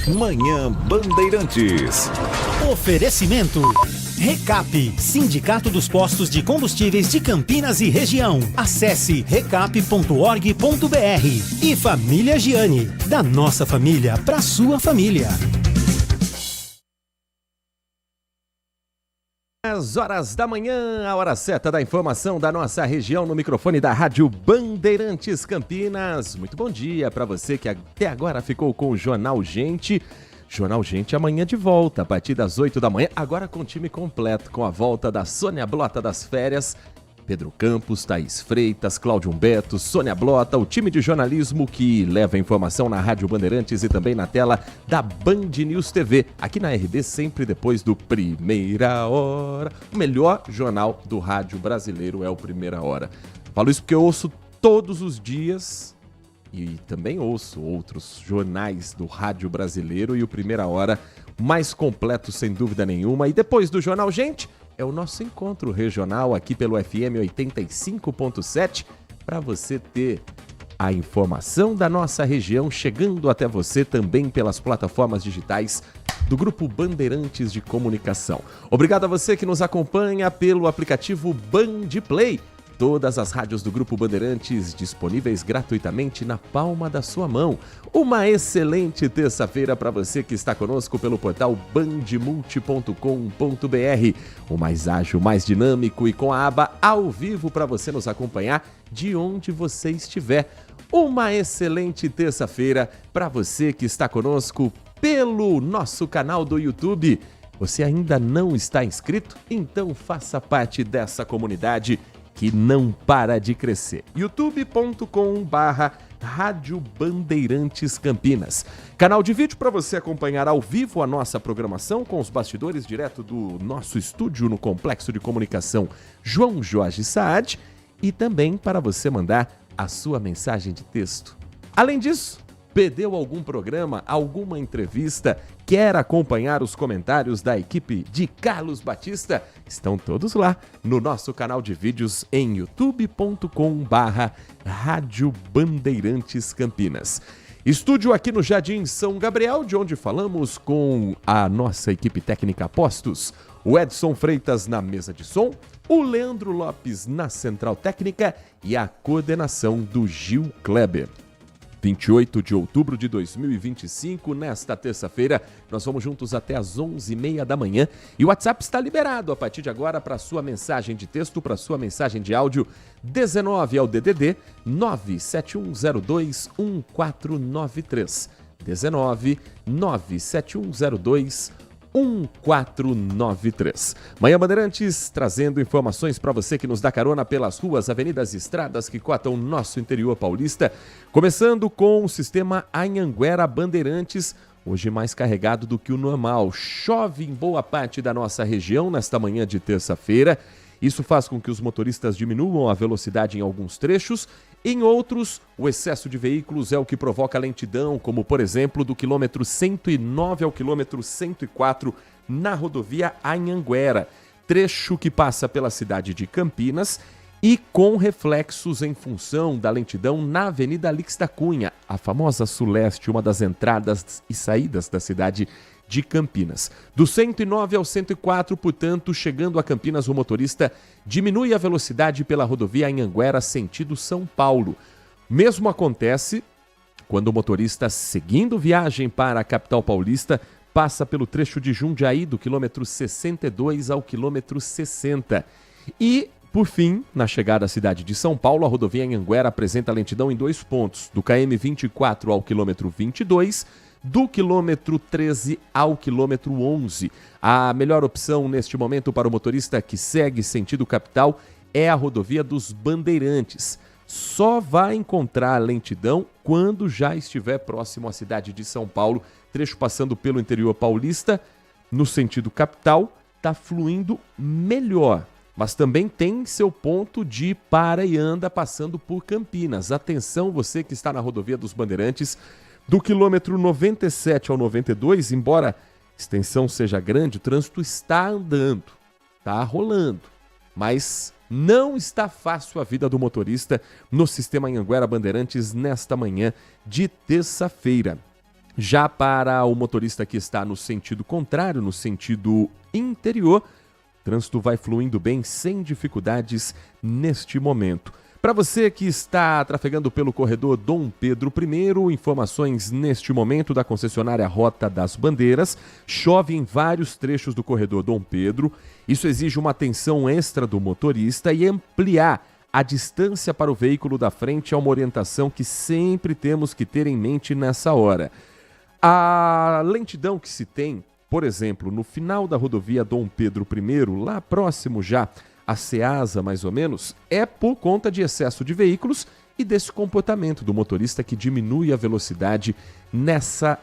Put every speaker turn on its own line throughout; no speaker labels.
Manhã Bandeirantes.
Oferecimento Recap, Sindicato dos Postos de Combustíveis de Campinas e Região. Acesse recap.org.br. E Família Giani, da nossa família para sua família.
10 horas da manhã, a hora certa da informação da nossa região, no microfone da Rádio Bandeirantes Campinas. Muito bom dia para você que até agora ficou com o Jornal Gente. Jornal Gente amanhã de volta, a partir das 8 da manhã, agora com o time completo, com a volta da Sônia Blota das férias, Pedro Campos, Thaís Freitas, Cláudio Humberto, Sônia Blota, o time de jornalismo que leva a informação na Rádio Bandeirantes e também na tela da Band News TV, aqui na RB, sempre depois do Primeira Hora. O melhor jornal do rádio brasileiro é o Primeira Hora. Falo isso porque eu ouço todos os dias e também ouço outros jornais do rádio brasileiro, e o Primeira Hora mais completo sem dúvida nenhuma. E depois do Jornal Gente, é o nosso encontro regional aqui pelo FM 85.7, para você ter a informação da nossa região chegando até você também pelas plataformas digitais do Grupo Bandeirantes de Comunicação. Obrigado a você que nos acompanha pelo aplicativo Band Play. Todas as rádios do Grupo Bandeirantes disponíveis gratuitamente na palma da sua mão. Uma excelente terça-feira para você que está conosco pelo portal bandmulti.com.br. O mais ágil, mais dinâmico e com a aba ao vivo para você nos acompanhar de onde você estiver. Uma excelente terça-feira para você que está conosco pelo nosso canal do YouTube. Você ainda não está inscrito? Então faça parte dessa comunidade que não para de crescer. youtube.com/Rádio Bandeirantes Campinas. Canal de vídeo para você acompanhar ao vivo a nossa programação com os bastidores direto do nosso estúdio no Complexo de Comunicação João Jorge Saad, e também para você mandar a sua mensagem de texto. Além disso, perdeu algum programa, alguma entrevista, quer acompanhar os comentários da equipe de Carlos Batista? Estão todos lá no nosso canal de vídeos em youtube.com/Rádio Bandeirantes Campinas. Estúdio aqui no Jardim São Gabriel, de onde falamos com a nossa equipe técnica Postos. O Edson Freitas na mesa de som, o Leandro Lopes na central técnica e a coordenação do Gil Kleber. 28 de outubro de 2025, nesta terça-feira, nós vamos juntos até às 11h30 da manhã. E o WhatsApp está liberado a partir de agora para sua mensagem de texto, para sua mensagem de áudio. 19 é o DDD 971021493. 19 971021493. 1493. Manhã Bandeirantes trazendo informações para você que nos dá carona pelas ruas, avenidas e estradas que cotam nosso interior paulista. Começando com o sistema Anhanguera Bandeirantes, hoje mais carregado do que o normal. Chove em boa parte da nossa região nesta manhã de terça-feira. Isso faz com que os motoristas diminuam a velocidade em alguns trechos. Em outros, o excesso de veículos é o que provoca lentidão, como por exemplo do quilômetro 109 ao quilômetro 104 na rodovia Anhanguera, trecho que passa pela cidade de Campinas e com reflexos em função da lentidão na Avenida Alix da Cunha, a famosa Suleste, uma das entradas e saídas da cidade de Campinas. Do 109 ao 104, portanto, chegando a Campinas, o motorista diminui a velocidade pela rodovia Anhanguera, sentido São Paulo. Mesmo acontece quando o motorista, seguindo viagem para a capital paulista, passa pelo trecho de Jundiaí, do quilômetro 62 ao quilômetro 60. E, por fim, na chegada à cidade de São Paulo, a rodovia Anhanguera apresenta lentidão em 2 pontos, do km 24 ao quilômetro 22, do quilômetro 13 ao quilômetro 11. A melhor opção neste momento para o motorista que segue sentido capital é a rodovia dos Bandeirantes. Só vai encontrar lentidão quando já estiver próximo à cidade de São Paulo, trecho passando pelo interior paulista, no sentido capital, está fluindo melhor. Mas também tem seu ponto de para e anda passando por Campinas. Atenção, você que está na rodovia dos Bandeirantes, do quilômetro 97 ao 92, embora a extensão seja grande, o trânsito está andando, está rolando. mas não está fácil a vida do motorista no sistema Anhanguera Bandeirantes nesta manhã de terça-feira. Já para o motorista que está no sentido contrário, no sentido interior, o trânsito vai fluindo bem, sem dificuldades neste momento. Para você que está trafegando pelo corredor Dom Pedro I, informações neste momento da concessionária Rota das Bandeiras. Chove em vários trechos do corredor Dom Pedro. Isso exige uma atenção extra do motorista e ampliar a distância para o veículo da frente é uma orientação que sempre temos que ter em mente nessa hora. A lentidão que se tem, por exemplo, no final da rodovia Dom Pedro I, lá próximo já a Ceasa, mais ou menos, é por conta de excesso de veículos e desse comportamento do motorista que diminui a velocidade nessa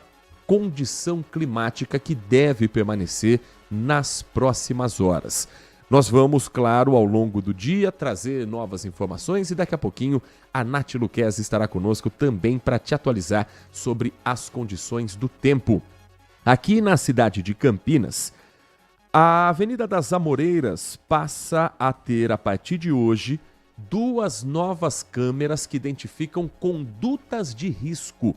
condição climática que deve permanecer nas próximas horas. Nós vamos, claro, ao longo do dia trazer novas informações e daqui a pouquinho a Nath Luquez estará conosco também para te atualizar sobre as condições do tempo. Aqui na cidade de Campinas, a Avenida das Amoreiras passa a ter, a partir de hoje, 2 novas câmeras que identificam condutas de risco.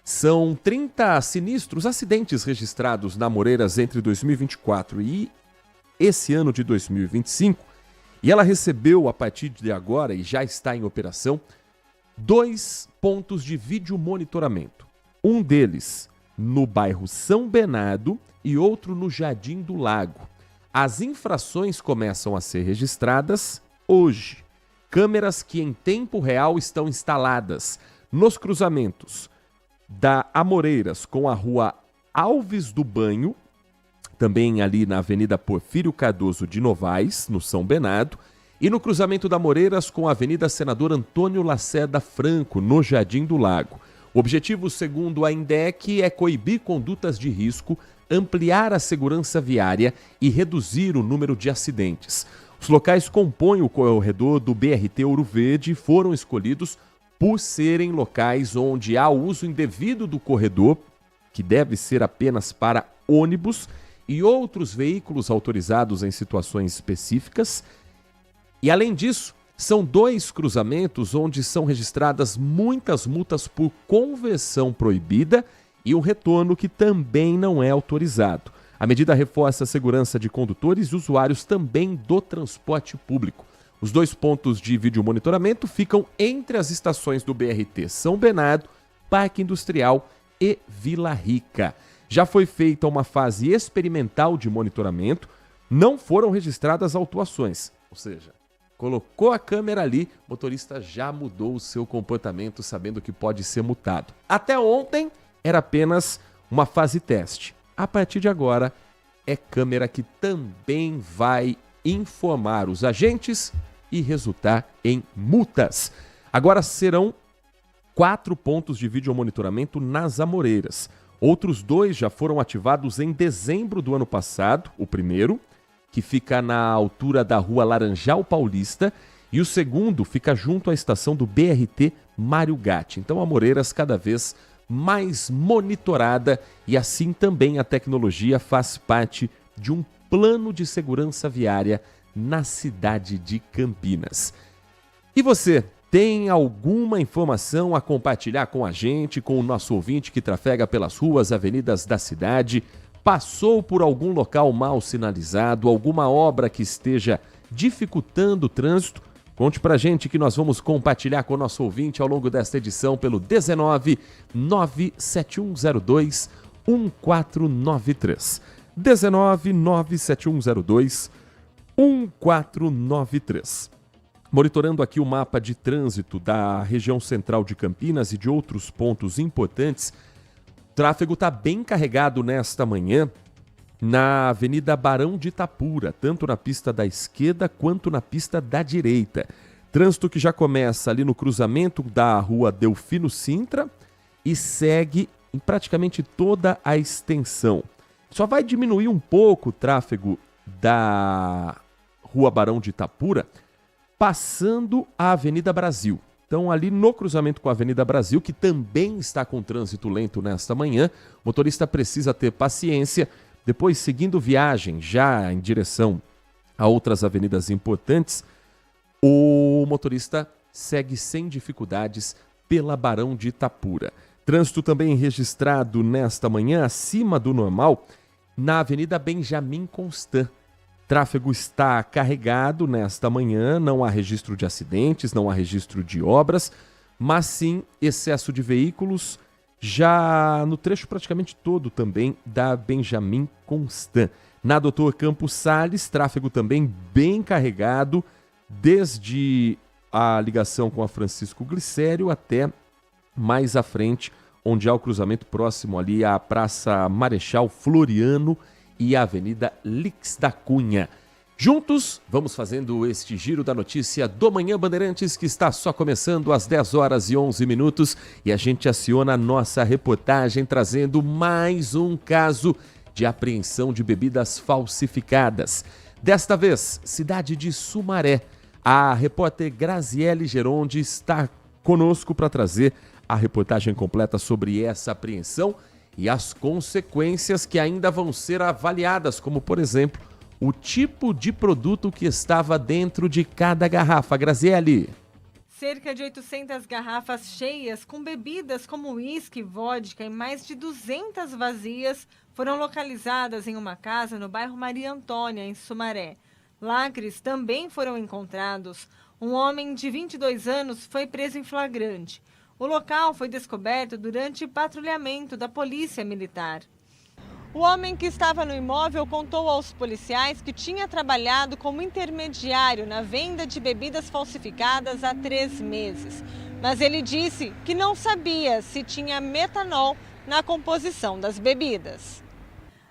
São 30 sinistros, acidentes registrados na Amoreiras entre 2024 e esse ano de 2025. E ela recebeu, a partir de agora, e já está em operação, 2 pontos de vídeo monitoramento. Um deles no bairro São Bernardo e outro no Jardim do Lago. As infrações começam a ser registradas hoje. Câmeras que em tempo real estão instaladas nos cruzamentos da Amoreiras com a rua Alves do Banho, também ali na Avenida Porfírio Cardoso de Novaes, no São Bernardo, e no cruzamento da Amoreiras com a Avenida Senador Antônio Lacerda Franco, no Jardim do Lago. O objetivo, segundo a INDEC, é coibir condutas de risco, ampliar a segurança viária e reduzir o número de acidentes. Os locais que compõem o corredor do BRT Ouro Verde foram escolhidos por serem locais onde há uso indevido do corredor, que deve ser apenas para ônibus e outros veículos autorizados em situações específicas. E além disso, são 2 cruzamentos onde são registradas muitas multas por conversão proibida e um retorno que também não é autorizado. A medida reforça a segurança de condutores e usuários também do transporte público. Os 2 pontos de vídeo monitoramento ficam entre as estações do BRT São Bernardo, Parque Industrial e Vila Rica. Já foi feita uma fase experimental de monitoramento, não foram registradas autuações, ou seja, colocou a câmera ali, o motorista já mudou o seu comportamento sabendo que pode ser multado. Até ontem era apenas uma fase teste. A partir de agora é câmera que também vai informar os agentes e resultar em multas. Agora serão 4 pontos de vídeo monitoramento nas Amoreiras. Outros 2 já foram ativados em dezembro do ano passado, o primeiro, que fica na altura da rua Laranjal Paulista, e o segundo fica junto à estação do BRT Mário Gatti. Então, Amoreiras cada vez mais monitorada e assim também a tecnologia faz parte de um plano de segurança viária na cidade de Campinas. E você, tem alguma informação a compartilhar com a gente, com o nosso ouvinte que trafega pelas ruas, avenidas da cidade? Passou por algum local mal sinalizado, alguma obra que esteja dificultando o trânsito? Conte pra gente que nós vamos compartilhar com o nosso ouvinte ao longo desta edição pelo 19 97102 1493. 19 97102 1493. Monitorando aqui o mapa de trânsito da região central de Campinas e de outros pontos importantes, o tráfego está bem carregado nesta manhã na Avenida Barão de Itapura, tanto na pista da esquerda quanto na pista da direita. Trânsito que já começa ali no cruzamento da rua Delfino Sintra e segue em praticamente toda a extensão. Só vai diminuir um pouco o tráfego da rua Barão de Itapura passando a Avenida Brasil. Então, ali no cruzamento com a Avenida Brasil, que também está com trânsito lento nesta manhã, o motorista precisa ter paciência. Depois, seguindo viagem já em direção a outras avenidas importantes, o motorista segue sem dificuldades pela Barão de Itapura. Trânsito também registrado nesta manhã, acima do normal, na Avenida Benjamin Constant. Tráfego está carregado nesta manhã, não há registro de acidentes, não há registro de obras, mas sim excesso de veículos, já no trecho praticamente todo também da Benjamin Constant. Na Doutor Campos Salles, tráfego também bem carregado, desde a ligação com a Francisco Glicério até mais à frente, onde há o cruzamento próximo ali à Praça Marechal Floriano e a Avenida Lix da Cunha. Juntos, vamos fazendo este giro da notícia do Manhã Bandeirantes, que está só começando às 10 horas e 11 minutos, e a gente aciona a nossa reportagem trazendo mais um caso de apreensão de bebidas falsificadas. Desta vez, cidade de Sumaré. A repórter Graziele Geronde está conosco para trazer a reportagem completa sobre essa apreensão e as consequências que ainda vão ser avaliadas, como, por exemplo, o tipo de produto que estava dentro de cada garrafa. Graziele.
Cerca de 800 garrafas cheias com bebidas como uísque, vodka e mais de 200 vazias foram localizadas em uma casa no bairro Maria Antônia, em Sumaré. Lacres também foram encontrados. Um homem de 22 anos foi preso em flagrante. O local foi descoberto durante patrulhamento da Polícia Militar. O homem que estava no imóvel contou aos policiais que tinha trabalhado como intermediário na venda de bebidas falsificadas há 3 meses. Mas ele disse que não sabia se tinha metanol na composição das bebidas.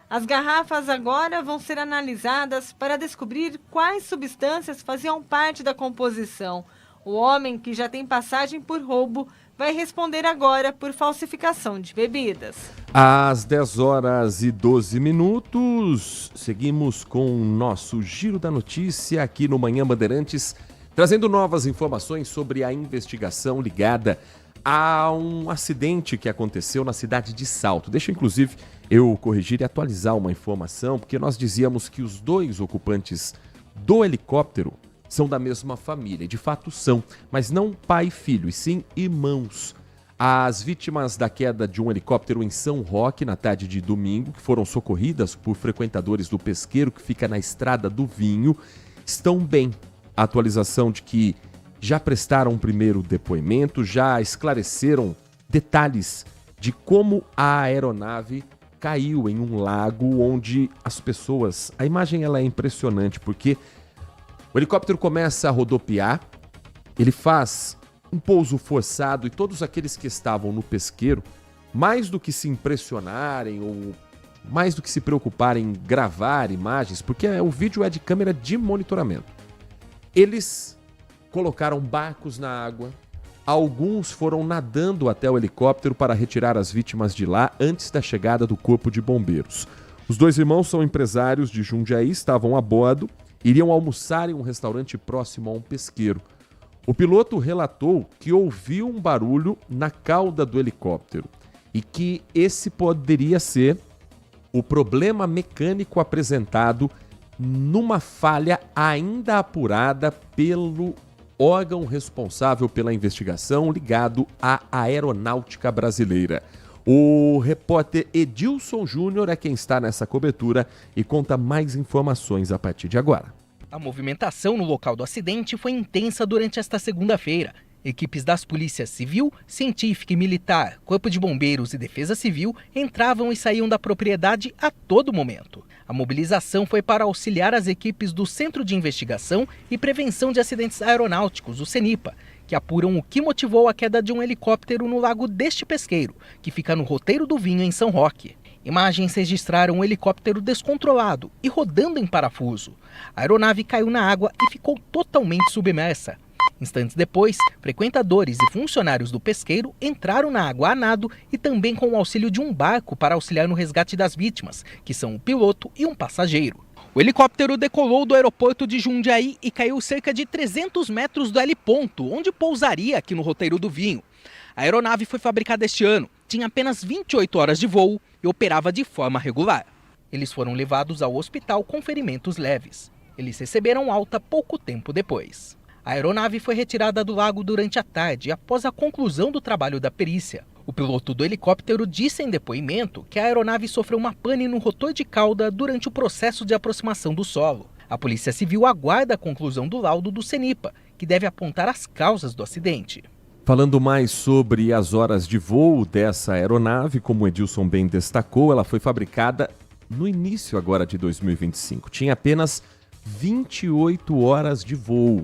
As garrafas agora vão ser analisadas para descobrir quais substâncias faziam parte da composição. O homem, que já tem passagem por roubo, vai responder agora por falsificação de bebidas.
Às 10 horas e 12 minutos, seguimos com o nosso Giro da Notícia aqui no Manhã Bandeirantes, trazendo novas informações sobre a investigação ligada a um acidente que aconteceu na cidade de Salto. Deixa, inclusive, eu corrigir e atualizar uma informação, porque nós dizíamos que os 2 ocupantes do helicóptero são da mesma família. De fato são, mas não pai e filho, e sim irmãos. As vítimas da queda de um helicóptero em São Roque, na tarde de domingo, que foram socorridas por frequentadores do pesqueiro que fica na Estrada do Vinho, estão bem. A atualização de que já prestaram um primeiro depoimento, já esclareceram detalhes de como a aeronave caiu em um lago onde as pessoas... A imagem ela é impressionante porque o helicóptero começa a rodopiar, ele faz um pouso forçado e todos aqueles que estavam no pesqueiro, mais do que se impressionarem ou mais do que se preocuparem em gravar imagens, porque o vídeo é de câmera de monitoramento, eles colocaram barcos na água, alguns foram nadando até o helicóptero para retirar as vítimas de lá antes da chegada do corpo de bombeiros. Os 2 irmãos são empresários de Jundiaí, estavam a bordo, iriam almoçar em um restaurante próximo a um pesqueiro. O piloto relatou que ouviu um barulho na cauda do helicóptero e que esse poderia ser o problema mecânico apresentado numa falha ainda apurada pelo órgão responsável pela investigação ligado à Aeronáutica Brasileira. O repórter Edilson Júnior é quem está nessa cobertura e conta mais informações a partir de agora.
A movimentação no local do acidente foi intensa durante esta segunda-feira. Equipes das polícias civil, científica e militar, corpo de bombeiros e defesa civil entravam e saíam da propriedade a todo momento. A mobilização foi para auxiliar as equipes do Centro de Investigação e Prevenção de Acidentes Aeronáuticos, o CENIPA, que apuram o que motivou a queda de um helicóptero no lago deste pesqueiro, que fica no Roteiro do Vinho, em São Roque. Imagens registraram um helicóptero descontrolado e rodando em parafuso. A aeronave caiu na água e ficou totalmente submersa. Instantes depois, frequentadores e funcionários do pesqueiro entraram na água a nado e também com o auxílio de um barco para auxiliar no resgate das vítimas, que são um piloto e um passageiro. O helicóptero decolou do aeroporto de Jundiaí e caiu cerca de 300 metros do heliponto, onde pousaria aqui no Roteiro do Vinho. A aeronave foi fabricada este ano, tinha apenas 28 horas de voo e operava de forma regular. Eles foram levados ao hospital com ferimentos leves. Eles receberam alta pouco tempo depois. A aeronave foi retirada do lago durante a tarde, após a conclusão do trabalho da perícia. O piloto do helicóptero disse em depoimento que a aeronave sofreu uma pane no rotor de cauda durante o processo de aproximação do solo. A Polícia Civil aguarda a conclusão do laudo do CENIPA, que deve apontar as causas do acidente.
Falando mais sobre as horas de voo dessa aeronave, como o Edilson bem destacou, ela foi fabricada no início agora de 2025. Tinha apenas 28 horas de voo.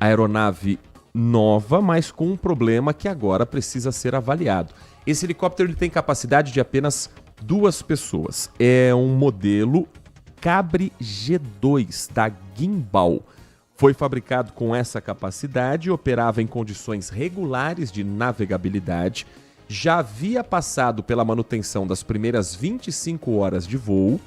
A aeronave nova, mas com um problema que agora precisa ser avaliado. Esse helicóptero ele tem capacidade de apenas 2 pessoas. É um modelo Cabri G2 da Gimbal. Foi fabricado com essa capacidade, operava em condições regulares de navegabilidade, já havia passado pela manutenção das primeiras 25 horas de voo,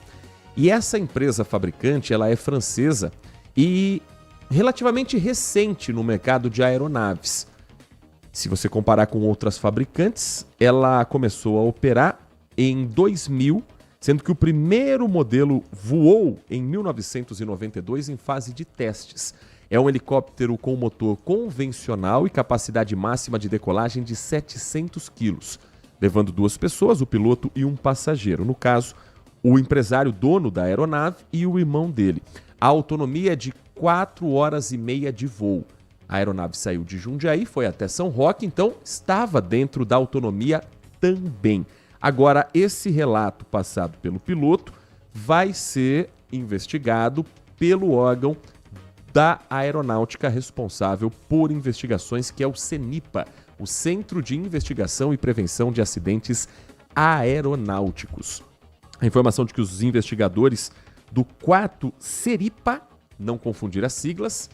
e essa empresa fabricante ela é francesa e relativamente recente no mercado de aeronaves. Se você comparar com outras fabricantes, ela começou a operar em 2000, sendo que o primeiro modelo voou em 1992 em fase de testes. É um helicóptero com motor convencional e capacidade máxima de decolagem de 700 quilos, levando 2 pessoas, o piloto e um passageiro. No caso, o empresário dono da aeronave e o irmão dele. A autonomia é de 4 horas e meia de voo. A aeronave saiu de Jundiaí, foi até São Roque, então estava dentro da autonomia também. Agora, esse relato passado pelo piloto vai ser investigado pelo órgão da aeronáutica responsável por investigações, que é o CENIPA, o Centro de Investigação e Prevenção de Acidentes Aeronáuticos. A informação de que os investigadores do 4º CERIPA, não confundir as siglas,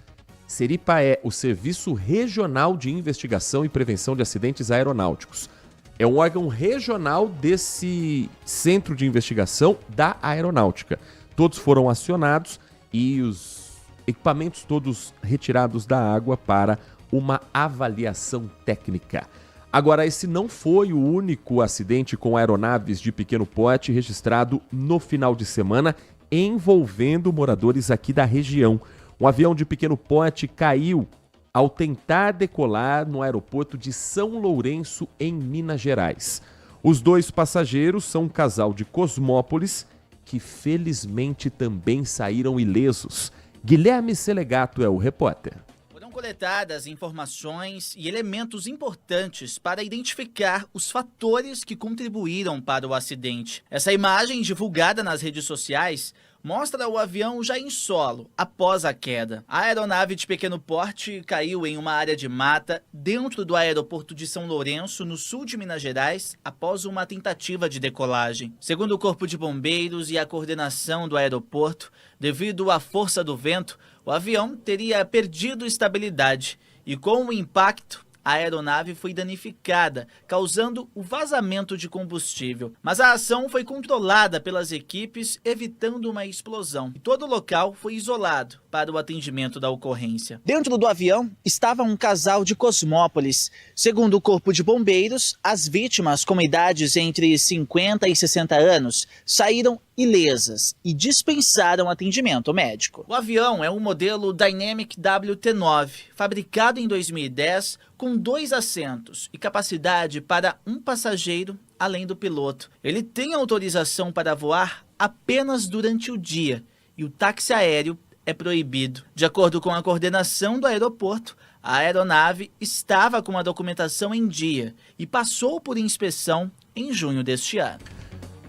CERIPA é o Serviço Regional de Investigação e Prevenção de Acidentes Aeronáuticos. É um órgão regional desse centro de investigação da aeronáutica. Todos foram acionados e os equipamentos todos retirados da água para uma avaliação técnica. Agora, esse não foi o único acidente com aeronaves de pequeno porte registrado no final de semana, envolvendo moradores aqui da região. Um avião de pequeno porte caiu ao tentar decolar no aeroporto de São Lourenço, em Minas Gerais. Os 2 passageiros são um casal de Cosmópolis, que felizmente também saíram ilesos. Guilherme Selegato é o repórter.
Foram coletadas informações e elementos importantes para identificar os fatores que contribuíram para o acidente. Essa imagem, divulgada nas redes sociais, mostra o avião já em solo, após a queda. A aeronave de pequeno porte caiu em uma área de mata dentro do aeroporto de São Lourenço, no sul de Minas Gerais, após uma tentativa de decolagem. Segundo o Corpo de Bombeiros e a coordenação do aeroporto, devido à força do vento, o avião teria perdido estabilidade e, com o impacto, a aeronave foi danificada, causando o vazamento de combustível. Mas a ação foi controlada pelas equipes, evitando uma explosão. E todo o local foi isolado para o atendimento da ocorrência. Dentro do avião estava um casal de Cosmópolis. Segundo o Corpo de Bombeiros, as vítimas com idades entre 50 e 60 anos saíram ilesas e dispensaram atendimento médico. O avião é um modelo Dynamic WT9, fabricado em 2010, com 2 assentos e capacidade para um passageiro, além do piloto. Ele tem autorização para voar apenas durante o dia e o táxi aéreo é proibido. De acordo com a coordenação do aeroporto, a aeronave estava com a documentação em dia e passou por inspeção em junho deste ano.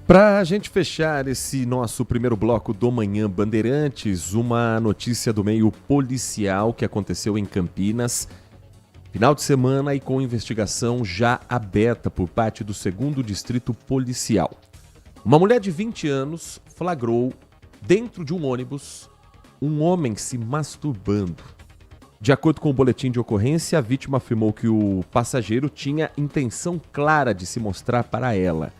Para a gente fechar esse nosso primeiro bloco do Manhã Bandeirantes, uma notícia do meio policial que aconteceu em Campinas. Final de semana e com investigação já aberta por parte do 2º Distrito Policial. Uma mulher de 20 anos flagrou, dentro de um ônibus, um homem se masturbando. De acordo com o boletim de ocorrência, a vítima afirmou que o passageiro tinha intenção clara de se mostrar para ela.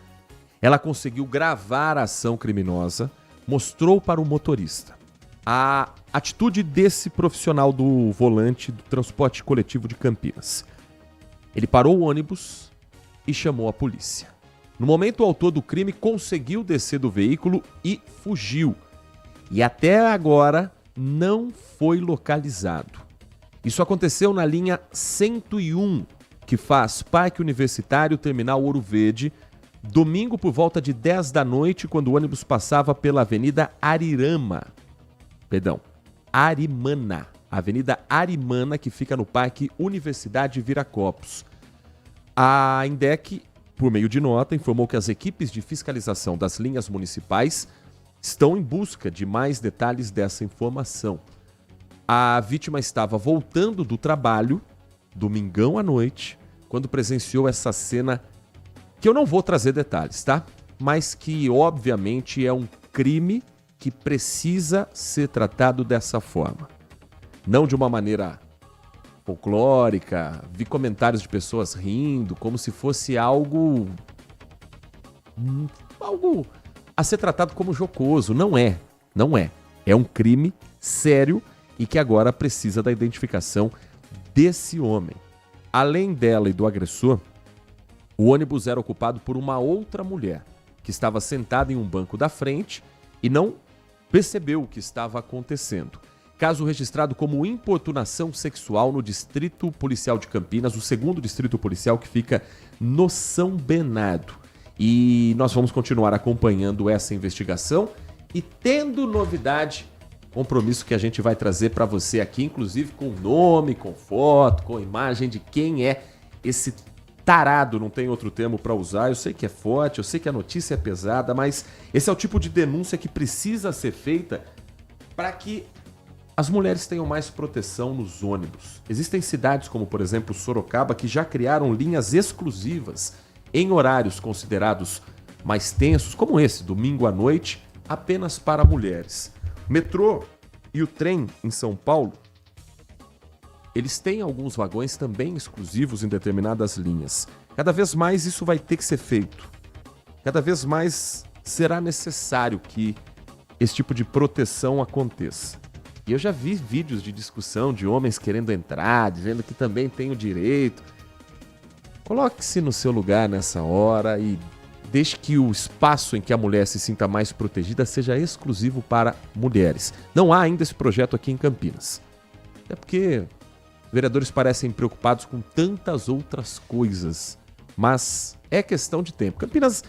Ela conseguiu gravar a ação criminosa, mostrou para o motorista. A atitude desse profissional do volante do transporte coletivo de Campinas. Ele parou o ônibus e chamou a polícia. No momento, o autor do crime conseguiu descer do veículo e fugiu. E até agora não foi localizado. Isso aconteceu na linha 101, que faz Parque Universitário Terminal Ouro Verde, domingo por volta de 10 da noite, quando o ônibus passava pela Avenida Arimana, Avenida Arimana, que fica no Parque Universidade Viracopos. A INDEC, por meio de nota, informou que as equipes de fiscalização das linhas municipais estão em busca de mais detalhes dessa informação. A vítima estava voltando do trabalho, domingão à noite, quando presenciou essa cena, que eu não vou trazer detalhes, tá? Mas que, obviamente, é um crime que precisa ser tratado dessa forma. Não de uma maneira folclórica, vi comentários de pessoas rindo, como se fosse algo a ser tratado como jocoso. Não é. É um crime sério e que agora precisa da identificação desse homem. Além dela e do agressor, o ônibus era ocupado por uma outra mulher que estava sentada em um banco da frente e não percebeu o que estava acontecendo. Caso registrado como importunação sexual no Distrito Policial de Campinas, o 2º Distrito Policial, que fica no São Bernardo. E nós vamos continuar acompanhando essa investigação e tendo novidade, compromisso que a gente vai trazer para você aqui, inclusive com nome, com foto, com imagem de quem é esse tarado, não tem outro termo para usar. Eu sei que é forte, eu sei que a notícia é pesada, mas esse é o tipo de denúncia que precisa ser feita para que as mulheres tenham mais proteção nos ônibus. Existem cidades como, por exemplo, Sorocaba, que já criaram linhas exclusivas em horários considerados mais tensos, como esse, domingo à noite, apenas para mulheres. O metrô e o trem em São Paulo, eles têm alguns vagões também exclusivos em determinadas linhas. Cada vez mais isso vai ter que ser feito. Cada vez mais será necessário que esse tipo de proteção aconteça. E eu já vi vídeos de discussão de homens querendo entrar, dizendo que também tem o direito. Coloque-se no seu lugar nessa hora e deixe que o espaço em que a mulher se sinta mais protegida seja exclusivo para mulheres. Não há ainda esse projeto aqui em Campinas. Até porque vereadores parecem preocupados com tantas outras coisas. Mas é questão de tempo. Campinas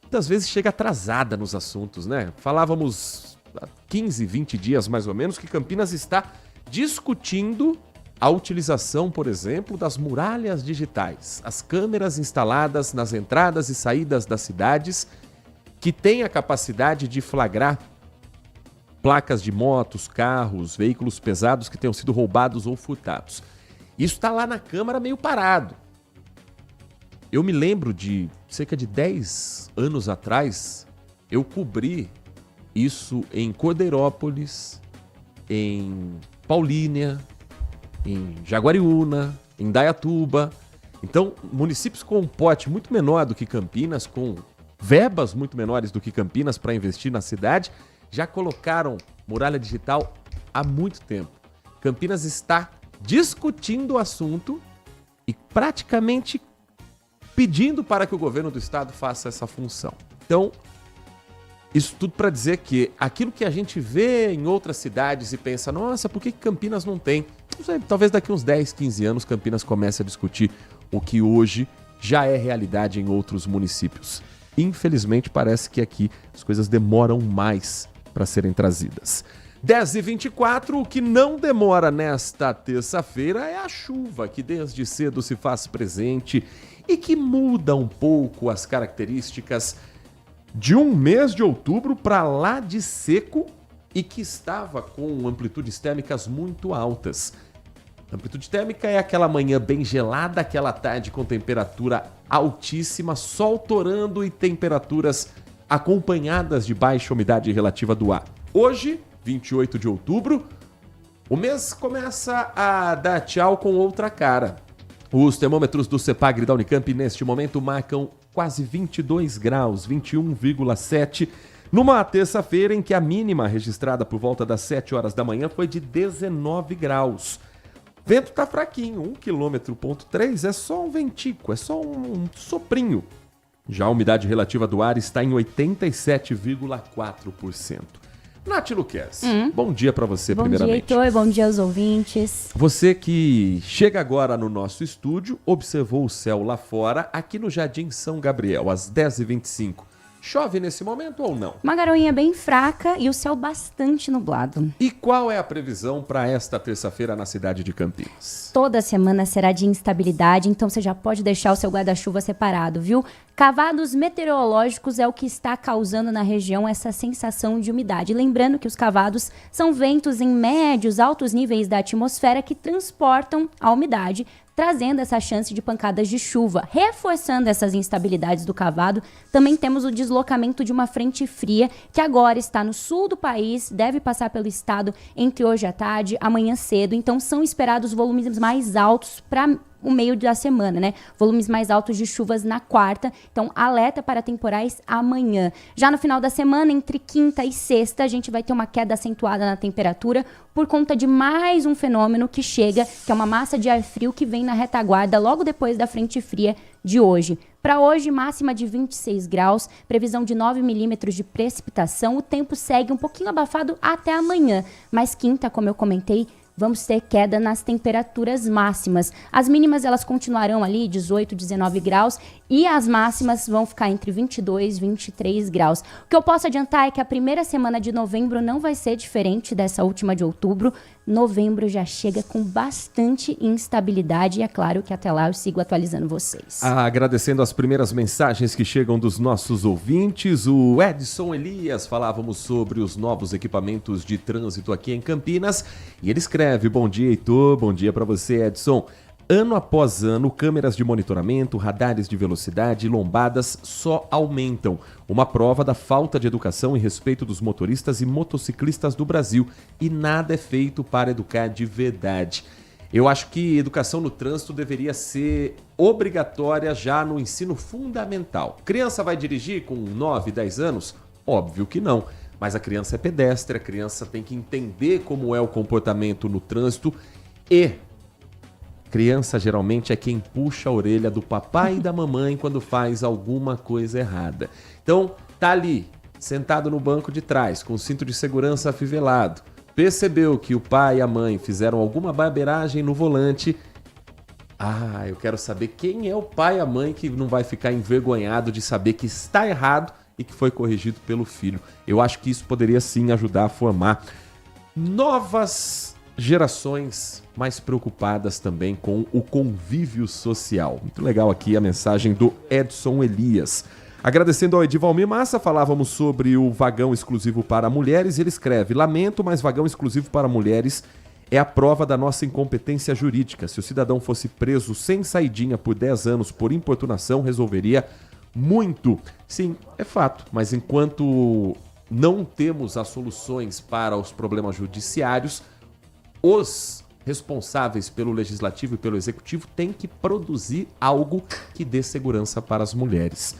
muitas vezes chega atrasada nos assuntos, né? Falávamos há 15, 20 dias mais ou menos que Campinas está discutindo a utilização, por exemplo, das muralhas digitais, as câmeras instaladas nas entradas e saídas das cidades, que têm a capacidade de flagrar placas de motos, carros, veículos pesados que tenham sido roubados ou furtados. Isso está lá na Câmara meio parado. Eu me lembro de cerca de 10 anos atrás, eu cobri isso em Cordeirópolis, em Paulínia, em Jaguariúna, em Dayatuba. Então, municípios com um pote muito menor do que Campinas, com verbas muito menores do que Campinas para investir na cidade, já colocaram muralha digital há muito tempo. Campinas está discutindo o assunto e praticamente pedindo para que o governo do estado faça essa função. Então, isso tudo para dizer que aquilo que a gente vê em outras cidades e pensa, nossa, por que Campinas não tem? Não sei, talvez daqui uns 10, 15 anos Campinas comece a discutir o que hoje já é realidade em outros municípios. Infelizmente, parece que aqui as coisas demoram mais para serem trazidas. 10h24, o que não demora nesta terça-feira é a chuva, que desde cedo se faz presente e que muda um pouco as características de um mês de outubro para lá de seco e que estava com amplitudes térmicas muito altas. Amplitude térmica é aquela manhã bem gelada, aquela tarde com temperatura altíssima, sol torando e temperaturas acompanhadas de baixa umidade relativa do ar. Hoje, 28 de outubro, o mês começa a dar tchau com outra cara. Os termômetros do CEPAGRE da Unicamp neste momento marcam quase 22 graus, 21,7, numa terça-feira em que a mínima registrada por volta das 7 horas da manhã foi de 19 graus. Vento tá fraquinho, 1,3 km é só um ventico, é só um soprinho. Já a umidade relativa do ar está em 87,4%. Nath Luquez, bom dia para você,
Bom
primeiramente.
dia, Heitor. Bom dia aos ouvintes.
Você que chega agora no nosso estúdio, observou o céu lá fora, aqui no Jardim São Gabriel, às 10h25. Chove nesse momento ou não?
Uma garoinha bem fraca e o céu bastante nublado.
E qual é a previsão para esta terça-feira na cidade de Campinas?
Toda semana será de instabilidade, então você já pode deixar o seu guarda-chuva separado, viu? Cavados meteorológicos é o que está causando na região essa sensação de umidade. Lembrando que os cavados são ventos em médios, altos níveis da atmosfera que transportam a umidade, trazendo essa chance de pancadas de chuva. Reforçando essas instabilidades do cavado, também temos o deslocamento de uma frente fria que agora está no sul do país, deve passar pelo estado entre hoje à tarde, amanhã cedo. Então são esperados volumes mais altos para o meio da semana, né? Volumes mais altos de chuvas na quarta. Então, alerta para temporais amanhã. Já no final da semana, entre quinta e sexta, a gente vai ter uma queda acentuada na temperatura por conta de mais um fenômeno que chega, que é uma massa de ar frio que vem na retaguarda logo depois da frente fria de hoje. Para hoje, máxima de 26 graus, previsão de 9 milímetros de precipitação. O tempo segue um pouquinho abafado até amanhã, mas quinta, como eu comentei, vamos ter queda nas temperaturas máximas. As mínimas elas continuarão ali 18, 19 graus e as máximas vão ficar entre 22 e 23 graus. O que eu posso adiantar é que a primeira semana de novembro não vai ser diferente dessa última de outubro. Novembro já chega com bastante instabilidade e é claro que até lá eu sigo atualizando vocês.
Agradecendo as primeiras mensagens que chegam dos nossos ouvintes, o Edson Elias, falávamos sobre os novos equipamentos de trânsito aqui em Campinas e ele escreve: bom dia, Heitor, bom dia para você, Edson. Ano após ano, câmeras de monitoramento, radares de velocidade e lombadas só aumentam. Uma prova da falta de educação e respeito dos motoristas e motociclistas do Brasil. E nada é feito para educar de verdade. Eu acho que educação no trânsito deveria ser obrigatória já no ensino fundamental. Criança vai dirigir com 9, 10 anos? Óbvio que não. Mas a criança é pedestre, a criança tem que entender como é o comportamento no trânsito e criança geralmente é quem puxa a orelha do papai e da mamãe quando faz alguma coisa errada. Então, tá ali, sentado no banco de trás, com o cinto de segurança afivelado, percebeu que o pai e a mãe fizeram alguma barbeiragem no volante. Eu quero saber quem é o pai e a mãe que não vai ficar envergonhado de saber que está errado e que foi corrigido pelo filho. Eu acho que isso poderia sim ajudar a formar novas gerações mais preocupadas também com o convívio social. Muito legal aqui a mensagem do Edson Elias. Agradecendo ao Edivalmir Massa, falávamos sobre o vagão exclusivo para mulheres. Ele escreve: lamento, mas vagão exclusivo para mulheres é a prova da nossa incompetência jurídica. Se o cidadão fosse preso sem saidinha por 10 anos por importunação, resolveria muito. Sim, é fato, mas enquanto não temos as soluções para os problemas judiciários, os responsáveis pelo legislativo e pelo executivo têm que produzir algo que dê segurança para as mulheres.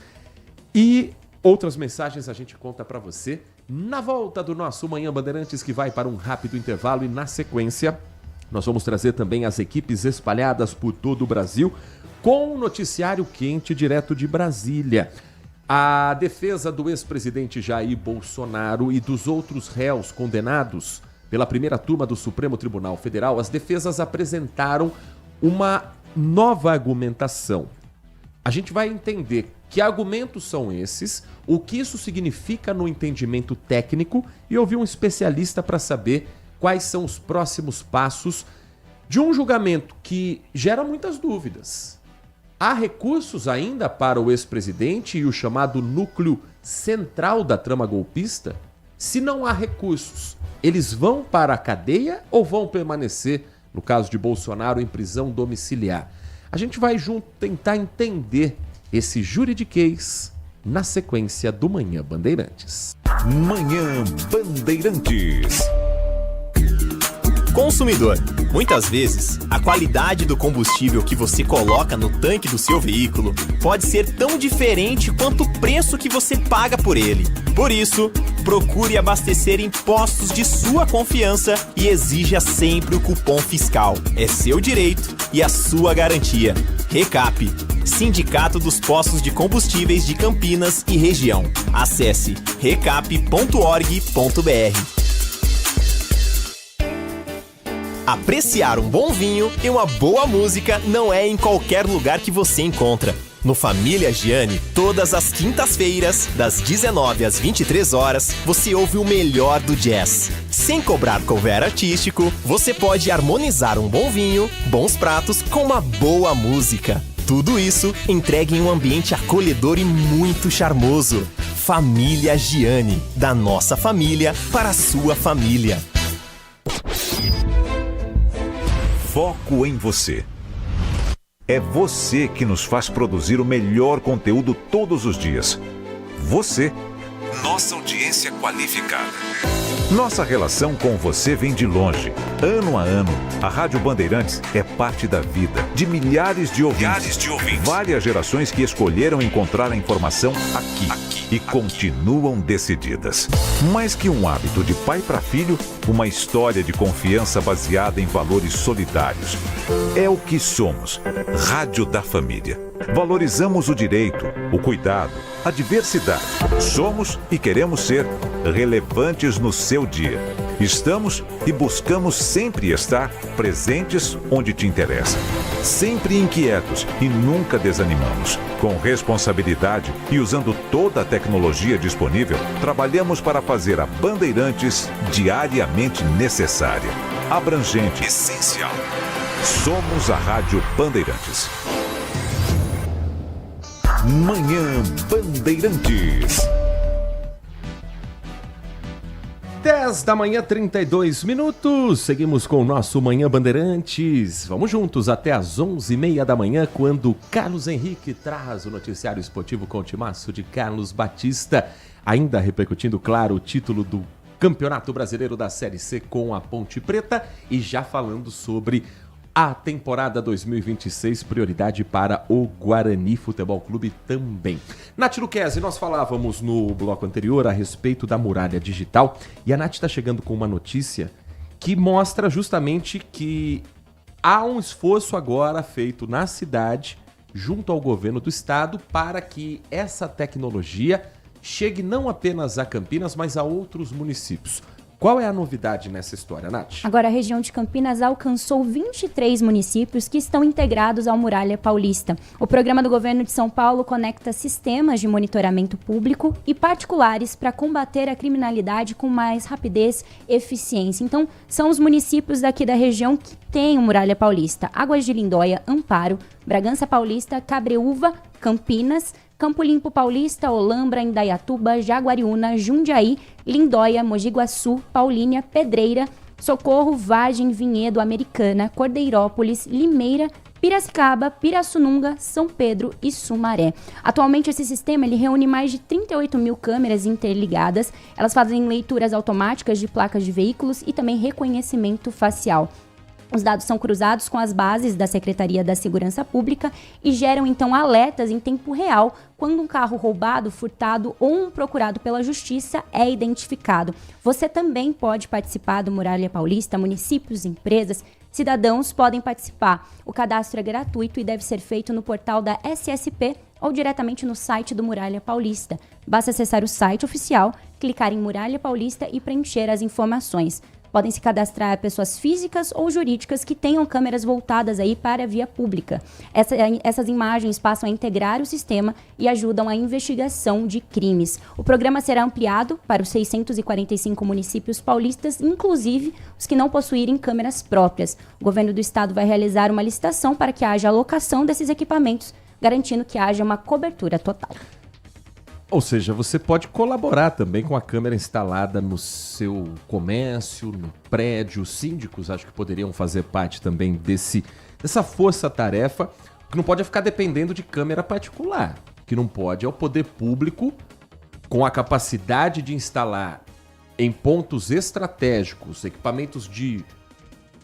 E outras mensagens a gente conta para você na volta do nosso Manhã Bandeirantes, que vai para um rápido intervalo, e na sequência nós vamos trazer também as equipes espalhadas por todo o Brasil com um noticiário quente direto de Brasília. A defesa do ex-presidente Jair Bolsonaro e dos outros réus condenados pela primeira turma do Supremo Tribunal Federal, as defesas apresentaram uma nova argumentação. A gente vai entender que argumentos são esses, o que isso significa no entendimento técnico e ouvir um especialista para saber quais são os próximos passos de um julgamento que gera muitas dúvidas. Há recursos ainda para o ex-presidente e o chamado núcleo central da trama golpista? Se não há recursos, eles vão para a cadeia ou vão permanecer, no caso de Bolsonaro, em prisão domiciliar? A gente vai junto tentar entender esse juridiquês na sequência do Manhã Bandeirantes.
Manhã Bandeirantes.
Consumidor, muitas vezes a qualidade do combustível que você coloca no tanque do seu veículo pode ser tão diferente quanto o preço que você paga por ele. Por isso, procure abastecer em postos de sua confiança e exija sempre o cupom fiscal. É seu direito e a sua garantia. Recap, Sindicato dos Postos de Combustíveis de Campinas e Região. Acesse recap.org.br. Apreciar um bom vinho e uma boa música não é em qualquer lugar que você encontra. No Família Gianni, todas as quintas-feiras, das 19 às 23 horas, você ouve o melhor do jazz. Sem cobrar cover artístico, você pode harmonizar um bom vinho, bons pratos com uma boa música. Tudo isso entregue em um ambiente acolhedor e muito charmoso. Família Gianni, da nossa família para a sua família.
Foco em você. É você que nos faz produzir o melhor conteúdo todos os dias. Você, nossa audiência qualificada. Nossa relação com você vem de longe. Ano a ano, a Rádio Bandeirantes é parte da vida de milhares de ouvintes. Várias gerações que escolheram encontrar a informação aqui e continuam decididas. Mais que um hábito de pai para filho, uma história de confiança baseada em valores solidários. É o que somos. Rádio da Família. Valorizamos o direito, o cuidado, a diversidade. Somos e queremos ser relevantes no seu dia. Estamos e buscamos sempre estar presentes onde te interessa. Sempre inquietos e nunca desanimamos. Com responsabilidade e usando toda a tecnologia disponível, trabalhamos para fazer a Bandeirantes diariamente necessária, abrangente, essencial. Somos a Rádio Bandeirantes. Manhã Bandeirantes.
10 da manhã, 32 minutos. Seguimos com o nosso Manhã Bandeirantes. Vamos juntos até às 11h30 da manhã, quando Carlos Henrique traz o noticiário esportivo com o timaço de Carlos Batista. Ainda repercutindo, claro, o título do Campeonato Brasileiro da Série C com a Ponte Preta e já falando sobre a temporada 2026, prioridade para o Guarani Futebol Clube também. Nath Luquezzi, nós falávamos no bloco anterior a respeito da muralha digital e a Nath está chegando com uma notícia que mostra justamente que há um esforço agora feito na cidade, junto ao governo do estado, para que essa tecnologia chegue não apenas a Campinas, mas a outros municípios. Qual é a novidade nessa história, Nath?
Agora, a região de Campinas alcançou 23 municípios que estão integrados ao Muralha Paulista. O programa do governo de São Paulo conecta sistemas de monitoramento público e particulares para combater a criminalidade com mais rapidez e eficiência. Então, são os municípios daqui da região que têm o Muralha Paulista: Águas de Lindóia, Amparo, Bragança Paulista, Cabreúva, Campinas, Campo Limpo Paulista, Olambra, Indaiatuba, Jaguariúna, Jundiaí, Lindóia, Mogi Guaçu, Paulínia, Pedreira, Socorro, Vargem, Vinhedo, Americana, Cordeirópolis, Limeira, Piracicaba, Pirassununga, São Pedro e Sumaré. Atualmente, esse sistema ele reúne mais de 38 mil câmeras interligadas. Elas fazem leituras automáticas de placas de veículos e também reconhecimento facial. Os dados são cruzados com as bases da Secretaria da Segurança Pública e geram, então, alertas em tempo real quando um carro roubado, furtado ou um procurado pela Justiça é identificado. Você também pode participar do Muralha Paulista. Municípios, empresas, cidadãos podem participar. O cadastro é gratuito e deve ser feito no portal da SSP ou diretamente no site do Muralha Paulista. Basta acessar o site oficial, clicar em Muralha Paulista e preencher as informações. Podem se cadastrar pessoas físicas ou jurídicas que tenham câmeras voltadas aí para a via pública. Essas imagens passam a integrar o sistema e ajudam a investigação de crimes. O programa será ampliado para os 645 municípios paulistas, inclusive os que não possuírem câmeras próprias. O governo do estado vai realizar uma licitação para que haja alocação desses equipamentos, garantindo que haja uma cobertura total.
Ou seja, você pode colaborar também com a câmera instalada no seu comércio, no prédio. Os síndicos acho que poderiam fazer parte também dessa força-tarefa. O que não pode é ficar dependendo de câmera particular. O que não pode é o poder público, com a capacidade de instalar em pontos estratégicos equipamentos de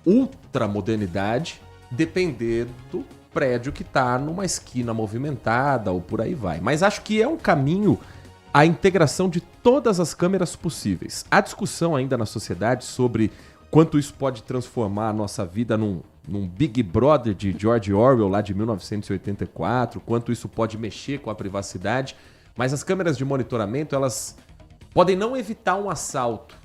ultramodernidade, depender do prédio que está numa esquina movimentada ou por aí vai. Mas acho que é um caminho a integração de todas as câmeras possíveis. Há discussão ainda na sociedade sobre quanto isso pode transformar a nossa vida num Big Brother de George Orwell lá de 1984, quanto isso pode mexer com a privacidade. Mas as câmeras de monitoramento, elas podem não evitar um assalto,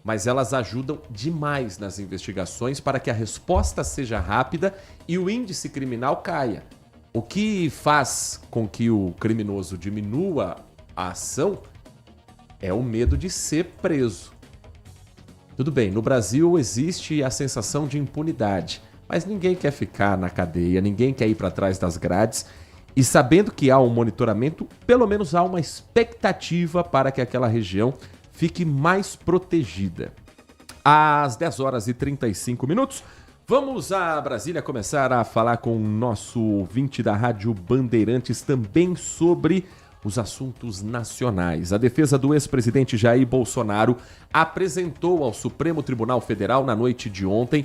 mas elas ajudam demais nas investigações para que a resposta seja rápida e o índice criminal caia. O que faz com que o criminoso diminua a ação é o medo de ser preso. Tudo bem, no Brasil existe a sensação de impunidade, mas ninguém quer ficar na cadeia, ninguém quer ir para trás das grades, e sabendo que há um monitoramento, pelo menos há uma expectativa para que aquela região fique mais protegida. Às 10h35, vamos a Brasília começar a falar com o nosso ouvinte da Rádio Bandeirantes também sobre os assuntos nacionais. A defesa do ex-presidente Jair Bolsonaro apresentou ao Supremo Tribunal Federal na noite de ontem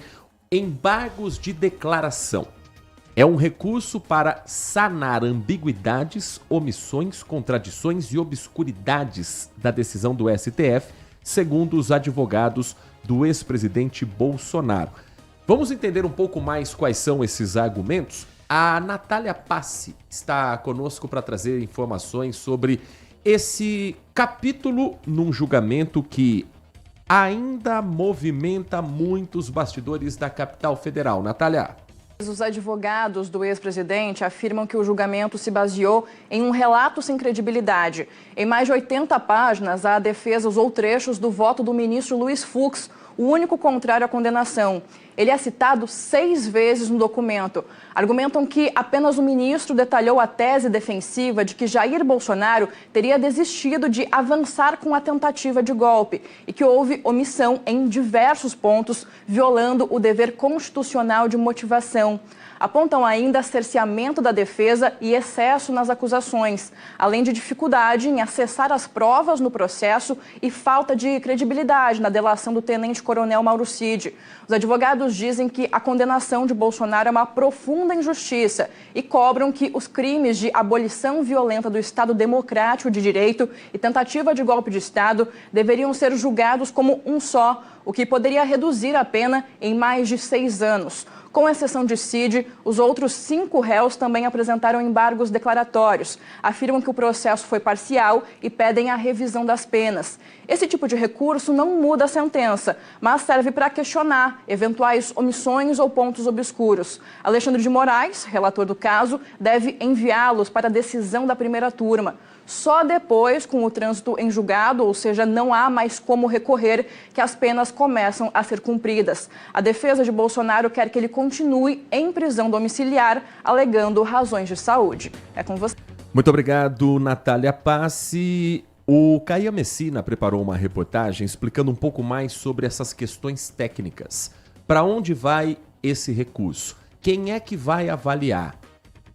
embargos de declaração. É um recurso para sanar ambiguidades, omissões, contradições e obscuridades da decisão do STF, segundo os advogados do ex-presidente Bolsonaro. Vamos entender um pouco mais quais são esses argumentos? A Natália Passi está conosco para trazer informações sobre esse capítulo num julgamento que ainda movimenta muitos bastidores da capital federal. Natália.
Os advogados do ex-presidente afirmam que o julgamento se baseou em um relato sem credibilidade. Em mais de 80 páginas, a defesa usou trechos do voto do ministro Luiz Fux, o único contrário à condenação. Ele é citado 6 vezes no documento. Argumentam que apenas o ministro detalhou a tese defensiva de que Jair Bolsonaro teria desistido de avançar com a tentativa de golpe e que houve omissão em diversos pontos, violando o dever constitucional de motivação. Apontam ainda cerceamento da defesa e excesso nas acusações, além de dificuldade em acessar as provas no processo e falta de credibilidade na delação do tenente-coronel Mauro Cid. Os advogados dizem que a condenação de Bolsonaro é uma profunda injustiça e cobram que os crimes de abolição violenta do Estado Democrático de Direito e tentativa de golpe de Estado deveriam ser julgados como um só, o que poderia reduzir a pena em mais de 6 anos. Com exceção de Cid, os outros 5 réus também apresentaram embargos declaratórios. Afirmam que o processo foi parcial e pedem a revisão das penas. Esse tipo de recurso não muda a sentença, mas serve para questionar eventuais omissões ou pontos obscuros. Alexandre de Moraes, relator do caso, deve enviá-los para a decisão da primeira turma. Só depois, com o trânsito em julgado, ou seja, não há mais como recorrer, que as penas começam a ser cumpridas. A defesa de Bolsonaro quer que ele continue em prisão domiciliar, alegando razões de saúde. É com você.
Muito obrigado, Natália Passi. O Caia Messina preparou uma reportagem explicando um pouco mais sobre essas questões técnicas. Para onde vai esse recurso? Quem é que vai avaliar?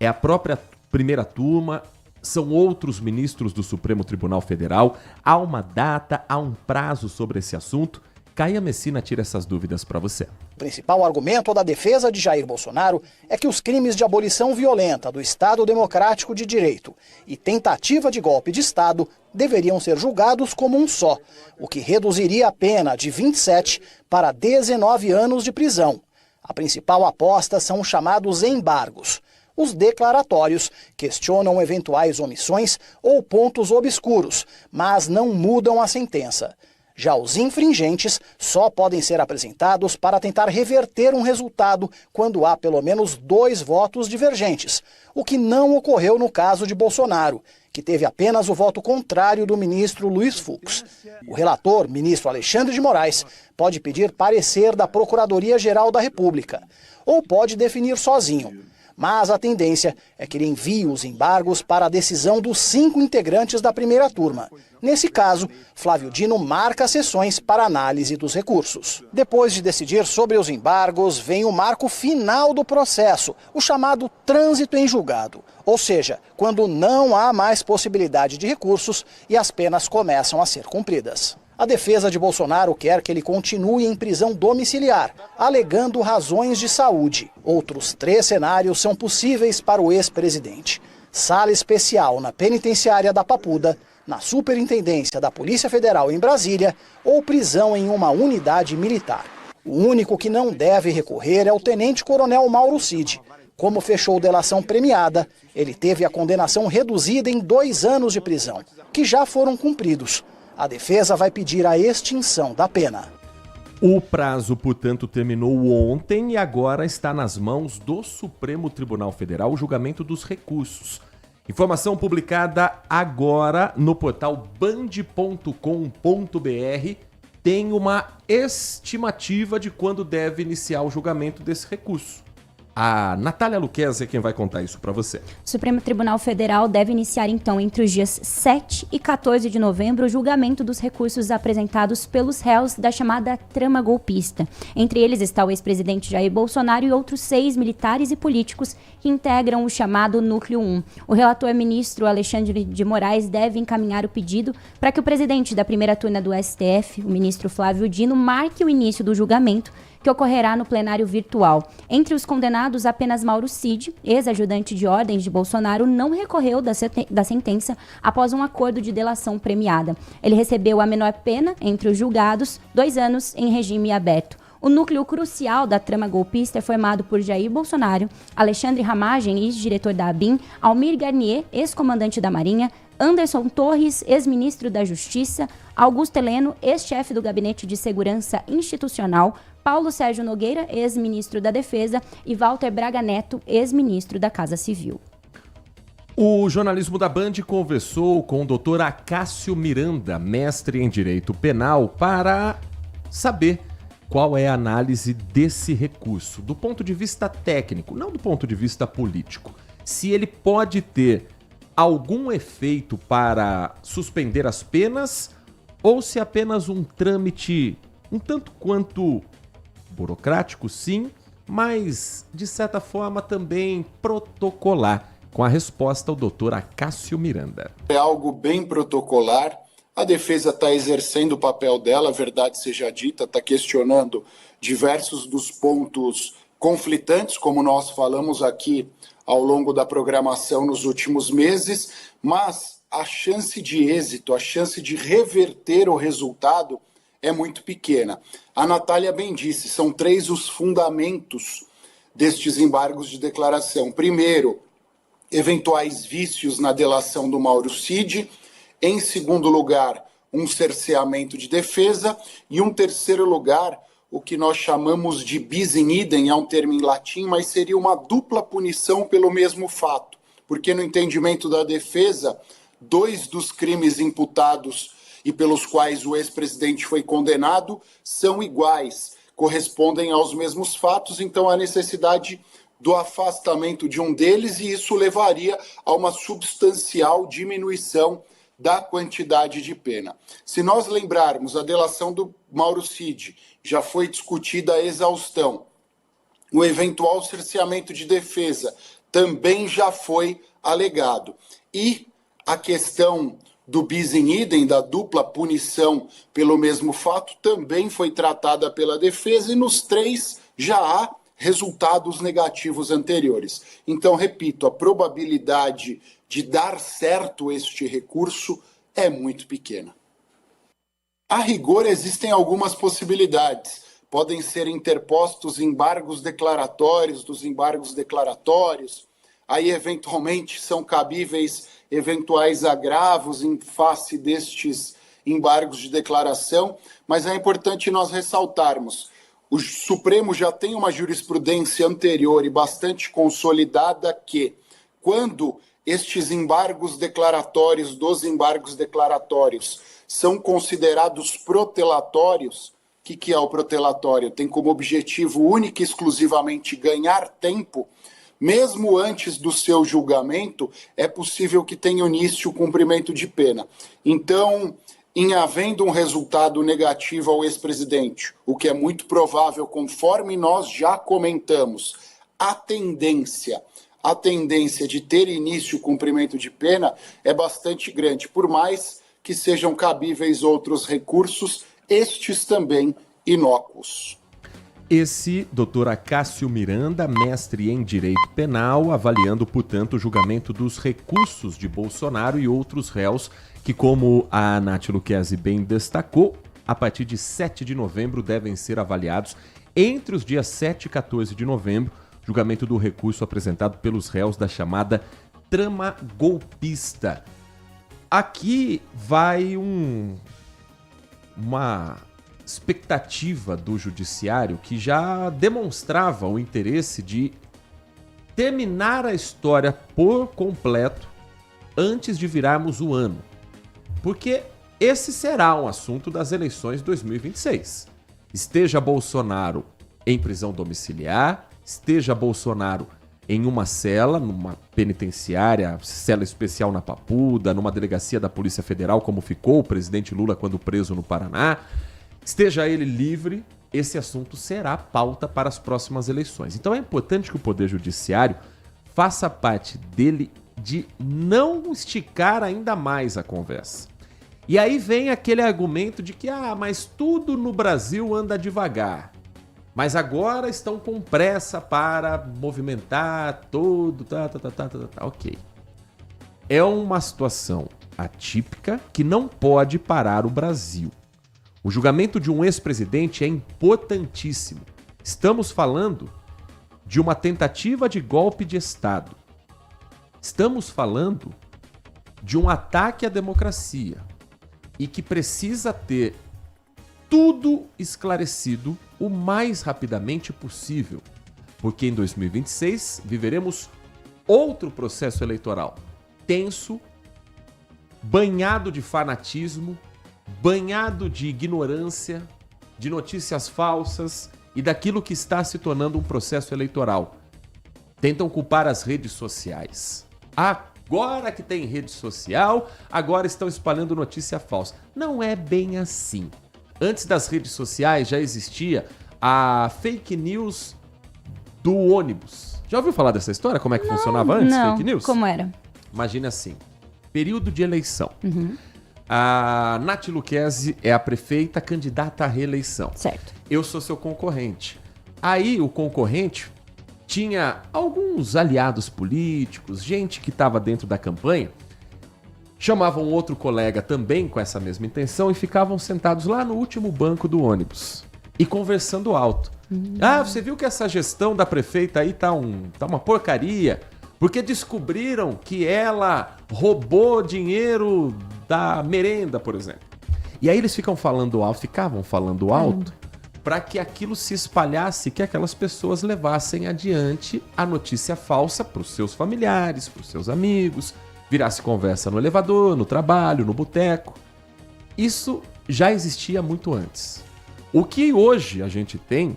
É a própria primeira turma? São outros ministros do Supremo Tribunal Federal? Há uma data, há um prazo sobre esse assunto? Caia Messina tira essas dúvidas para você.
O principal argumento da defesa de Jair Bolsonaro é que os crimes de abolição violenta do Estado Democrático de Direito e tentativa de golpe de Estado deveriam ser julgados como um só, o que reduziria a pena de 27 para 19 anos de prisão. A principal aposta são os chamados embargos. Os declaratórios questionam eventuais omissões ou pontos obscuros, mas não mudam a sentença. Já os infringentes só podem ser apresentados para tentar reverter um resultado quando há pelo menos 2 votos divergentes, o que não ocorreu no caso de Bolsonaro, que teve apenas o voto contrário do ministro Luiz Fux. O relator, ministro Alexandre de Moraes, pode pedir parecer da Procuradoria-Geral da República, ou pode definir sozinho. Mas a tendência é que ele envie os embargos para a decisão dos 5 integrantes da primeira turma. Nesse caso, Flávio Dino marca sessões para análise dos recursos. Depois de decidir sobre os embargos, vem o marco final do processo, o chamado trânsito em julgado. Ou seja, quando não há mais possibilidade de recursos e as penas começam a ser cumpridas. A defesa de Bolsonaro quer que ele continue em prisão domiciliar, alegando razões de saúde. Outros 3 cenários são possíveis para o ex-presidente: sala especial na penitenciária da Papuda, na Superintendência da Polícia Federal em Brasília ou prisão em uma unidade militar. O único que não deve recorrer é o tenente-coronel Mauro Cid. Como fechou delação premiada, ele teve a condenação reduzida em 2 anos de prisão, que já foram cumpridos. A defesa vai pedir a extinção da pena.
O prazo, portanto, terminou ontem e agora está nas mãos do Supremo Tribunal Federal o julgamento dos recursos. Informação publicada agora no portal band.com.br tem uma estimativa de quando deve iniciar o julgamento desse recurso. A Natália Luquezzi é quem vai contar isso para você.
O Supremo Tribunal Federal deve iniciar, então, entre os dias 7 e 14 de novembro, o julgamento dos recursos apresentados pelos réus da chamada trama golpista. Entre eles está o ex-presidente Jair Bolsonaro e outros 6 militares e políticos que integram o chamado Núcleo 1. O relator ministro Alexandre de Moraes deve encaminhar o pedido para que o presidente da primeira turma do STF, o ministro Flávio Dino, marque o início do julgamento, que ocorrerá no plenário virtual. Entre os condenados, apenas Mauro Cid, ex-ajudante de ordens de Bolsonaro, não recorreu da sentença após um acordo de delação premiada. Ele recebeu a menor pena entre os julgados, 2 anos em regime aberto. O núcleo crucial da trama golpista é formado por Jair Bolsonaro, Alexandre Ramagem, ex-diretor da ABIN, Almir Garnier, ex-comandante da Marinha, Anderson Torres, ex-ministro da Justiça, Augusto Heleno, ex-chefe do Gabinete de Segurança Institucional, Paulo Sérgio Nogueira, ex-ministro da Defesa, e Walter Braga Neto, ex-ministro da Casa Civil.
O jornalismo da Band conversou com o Dr. Acácio Miranda, mestre em Direito Penal, para saber qual é a análise desse recurso, do ponto de vista técnico, não do ponto de vista político. Se ele pode ter algum efeito para suspender as penas ou se é apenas um trâmite um tanto quanto burocrático, sim, mas de certa forma também protocolar. Com a resposta, o doutor Acácio Miranda.
É algo bem protocolar. A defesa está exercendo o papel dela, a verdade seja dita, está questionando diversos dos pontos conflitantes, como nós falamos aqui ao longo da programação nos últimos meses, mas a chance de êxito, a chance de reverter o resultado é muito pequena. A Natália bem disse, são 3 os fundamentos destes embargos de declaração. Primeiro, eventuais vícios na delação do Mauro Cid. Em segundo lugar, um cerceamento de defesa. E um terceiro lugar, o que nós chamamos de bis in idem, é um termo em latim, mas seria uma dupla punição pelo mesmo fato. Porque no entendimento da defesa, 2 dos crimes imputados e pelos quais o ex-presidente foi condenado são iguais, correspondem aos mesmos fatos, então há necessidade do afastamento de um deles e isso levaria a uma substancial diminuição da quantidade de pena. Se nós lembrarmos, a delação do Mauro Cid já foi discutida a exaustão. O eventual cerceamento de defesa também já foi alegado. E a questão do bis in idem, da dupla punição pelo mesmo fato, também foi tratada pela defesa e nos 3 já há resultados negativos anteriores. Então, repito, a probabilidade de dar certo este recurso é muito pequena. A rigor, existem algumas possibilidades. Podem ser interpostos embargos declaratórios dos embargos declaratórios. Aí, eventualmente, são cabíveis eventuais agravos em face destes embargos de declaração, mas é importante nós ressaltarmos. O Supremo já tem uma jurisprudência anterior e bastante consolidada que, quando estes embargos declaratórios dos embargos declaratórios são considerados protelatórios, o que é o protelatório? Tem como objetivo único e exclusivamente ganhar tempo. Mesmo antes do seu julgamento, é possível que tenha início o cumprimento de pena. Então, em havendo um resultado negativo ao ex-presidente, o que é muito provável, conforme nós já comentamos, a tendência de ter início o cumprimento de pena é bastante grande, por mais que sejam cabíveis outros recursos, estes também inócuos.
Esse doutor Acácio Miranda, mestre em Direito Penal, avaliando, portanto, o julgamento dos recursos de Bolsonaro e outros réus que, como a Nath Luquezzi bem destacou, a partir de 7 de novembro devem ser avaliados. Entre os dias 7 e 14 de novembro, julgamento do recurso apresentado pelos réus da chamada trama golpista. Aqui vai uma expectativa do judiciário que já demonstrava o interesse de terminar a história por completo antes de virarmos o ano. Porque esse será um assunto das eleições 2026. Esteja Bolsonaro em prisão domiciliar, esteja Bolsonaro em uma cela, numa penitenciária, cela especial na Papuda, numa delegacia da Polícia Federal, como ficou o presidente Lula quando preso no Paraná, esteja ele livre, esse assunto será pauta para as próximas eleições. Então é importante que o Poder Judiciário faça parte dele de não esticar ainda mais a conversa. E aí vem aquele argumento de que, mas tudo no Brasil anda devagar. Mas agora estão com pressa para movimentar todo... Ok. É uma situação atípica que não pode parar o Brasil. O julgamento de um ex-presidente é importantíssimo. Estamos falando de uma tentativa de golpe de Estado. Estamos falando de um ataque à democracia e que precisa ter tudo esclarecido o mais rapidamente possível, porque em 2026 viveremos outro processo eleitoral tenso, banhado de fanatismo, banhado de ignorância, de notícias falsas e daquilo que está se tornando um processo eleitoral. Tentam culpar as redes sociais. Agora que tem rede social, agora estão espalhando notícia falsa. Não é bem assim. Antes das redes sociais já existia a fake news do ônibus. Já ouviu falar dessa história? Como é que funcionava antes, fake news?
Como era?
Imagina assim, período de eleição. A Nath Luquezzi é a prefeita candidata à reeleição.
Certo.
Eu sou seu concorrente. Aí o concorrente tinha alguns aliados políticos, gente que estava dentro da campanha, chamavam outro colega também com essa mesma intenção e ficavam sentados lá no último banco do ônibus e conversando alto. Você viu que essa gestão da prefeita aí tá uma porcaria, porque descobriram que ela roubou dinheiro da merenda, por exemplo. E aí eles ficavam falando alto para que aquilo se espalhasse, que aquelas pessoas levassem adiante a notícia falsa para os seus familiares, para os seus amigos, virasse conversa no elevador, no trabalho, no boteco. Isso já existia muito antes. O que hoje a gente tem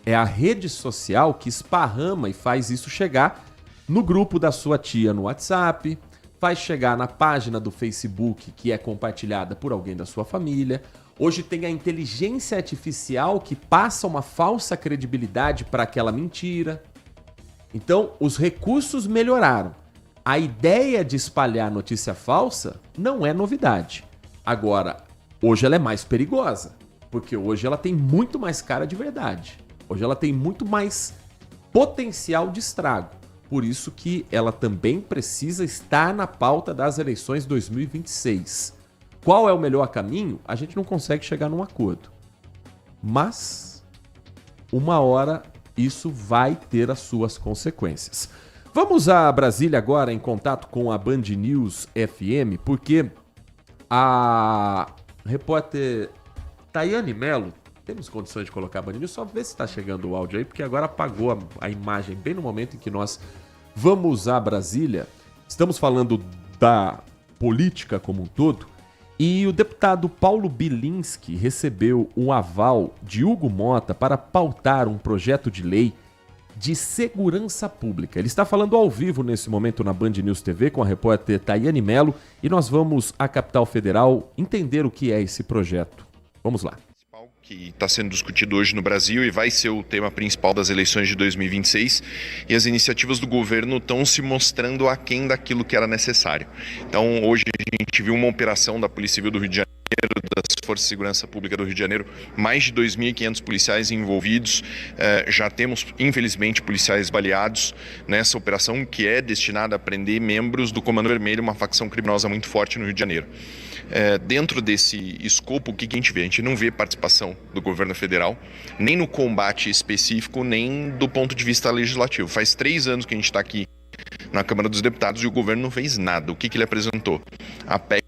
é a rede social que esparrama e faz isso chegar no grupo da sua tia no WhatsApp, faz chegar na página do Facebook que é compartilhada por alguém da sua família. Hoje tem a inteligência artificial que passa uma falsa credibilidade para aquela mentira. Então, os recursos melhoraram. A ideia de espalhar notícia falsa não é novidade. Agora, hoje ela é mais perigosa, porque hoje ela tem muito mais cara de verdade. Hoje ela tem muito mais potencial de estrago. Por isso que ela também precisa estar na pauta das eleições 2026. Qual é o melhor caminho? A gente não consegue chegar num acordo. Mas, uma hora, isso vai ter as suas consequências. Vamos a Brasília agora, em contato com a Band News FM, porque a repórter Tayane Mello, temos condições de colocar a Band News, só ver se está chegando o áudio aí, porque agora apagou a imagem bem no momento em que nós vamos a Brasília. Estamos falando da política como um todo, e o deputado Paulo Bilinski recebeu um aval de Hugo Mota para pautar um projeto de lei de segurança pública. Ele está falando ao vivo nesse momento na Band News TV com a repórter Tayane Mello e nós vamos à capital federal entender o que é esse projeto. Vamos lá.
Que está sendo discutido hoje no Brasil e vai ser o tema principal das eleições de 2026, e as iniciativas do governo estão se mostrando aquém daquilo que era necessário. Então hoje a gente viu uma operação da Polícia Civil do Rio de Janeiro, das Forças de Segurança Pública do Rio de Janeiro, mais de 2.500 policiais envolvidos, já temos infelizmente policiais baleados nessa operação que é destinada a prender membros do Comando Vermelho, uma facção criminosa muito forte no Rio de Janeiro. Dentro desse escopo, o que a gente vê? A gente não vê participação do governo federal, nem no combate específico, nem do ponto de vista legislativo. Faz 3 anos que a gente está aqui na Câmara dos Deputados e o governo não fez nada. O que ele apresentou? A PEC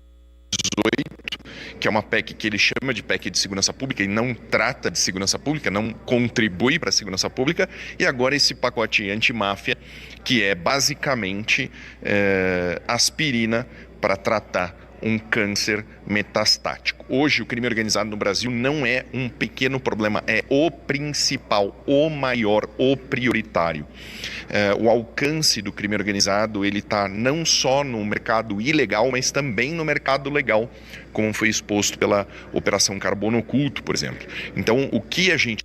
18, que é uma PEC que ele chama de PEC de segurança pública e não trata de segurança pública, não contribui para a segurança pública, e agora esse pacote antimáfia, que é basicamente aspirina para tratar um câncer metastático. Hoje o crime organizado no Brasil não é um pequeno problema, é o principal, o maior, o prioritário. O alcance do crime organizado, ele está não só no mercado ilegal, mas também no mercado legal, como foi exposto pela Operação Carbono Oculto, por exemplo. Então, o que a gente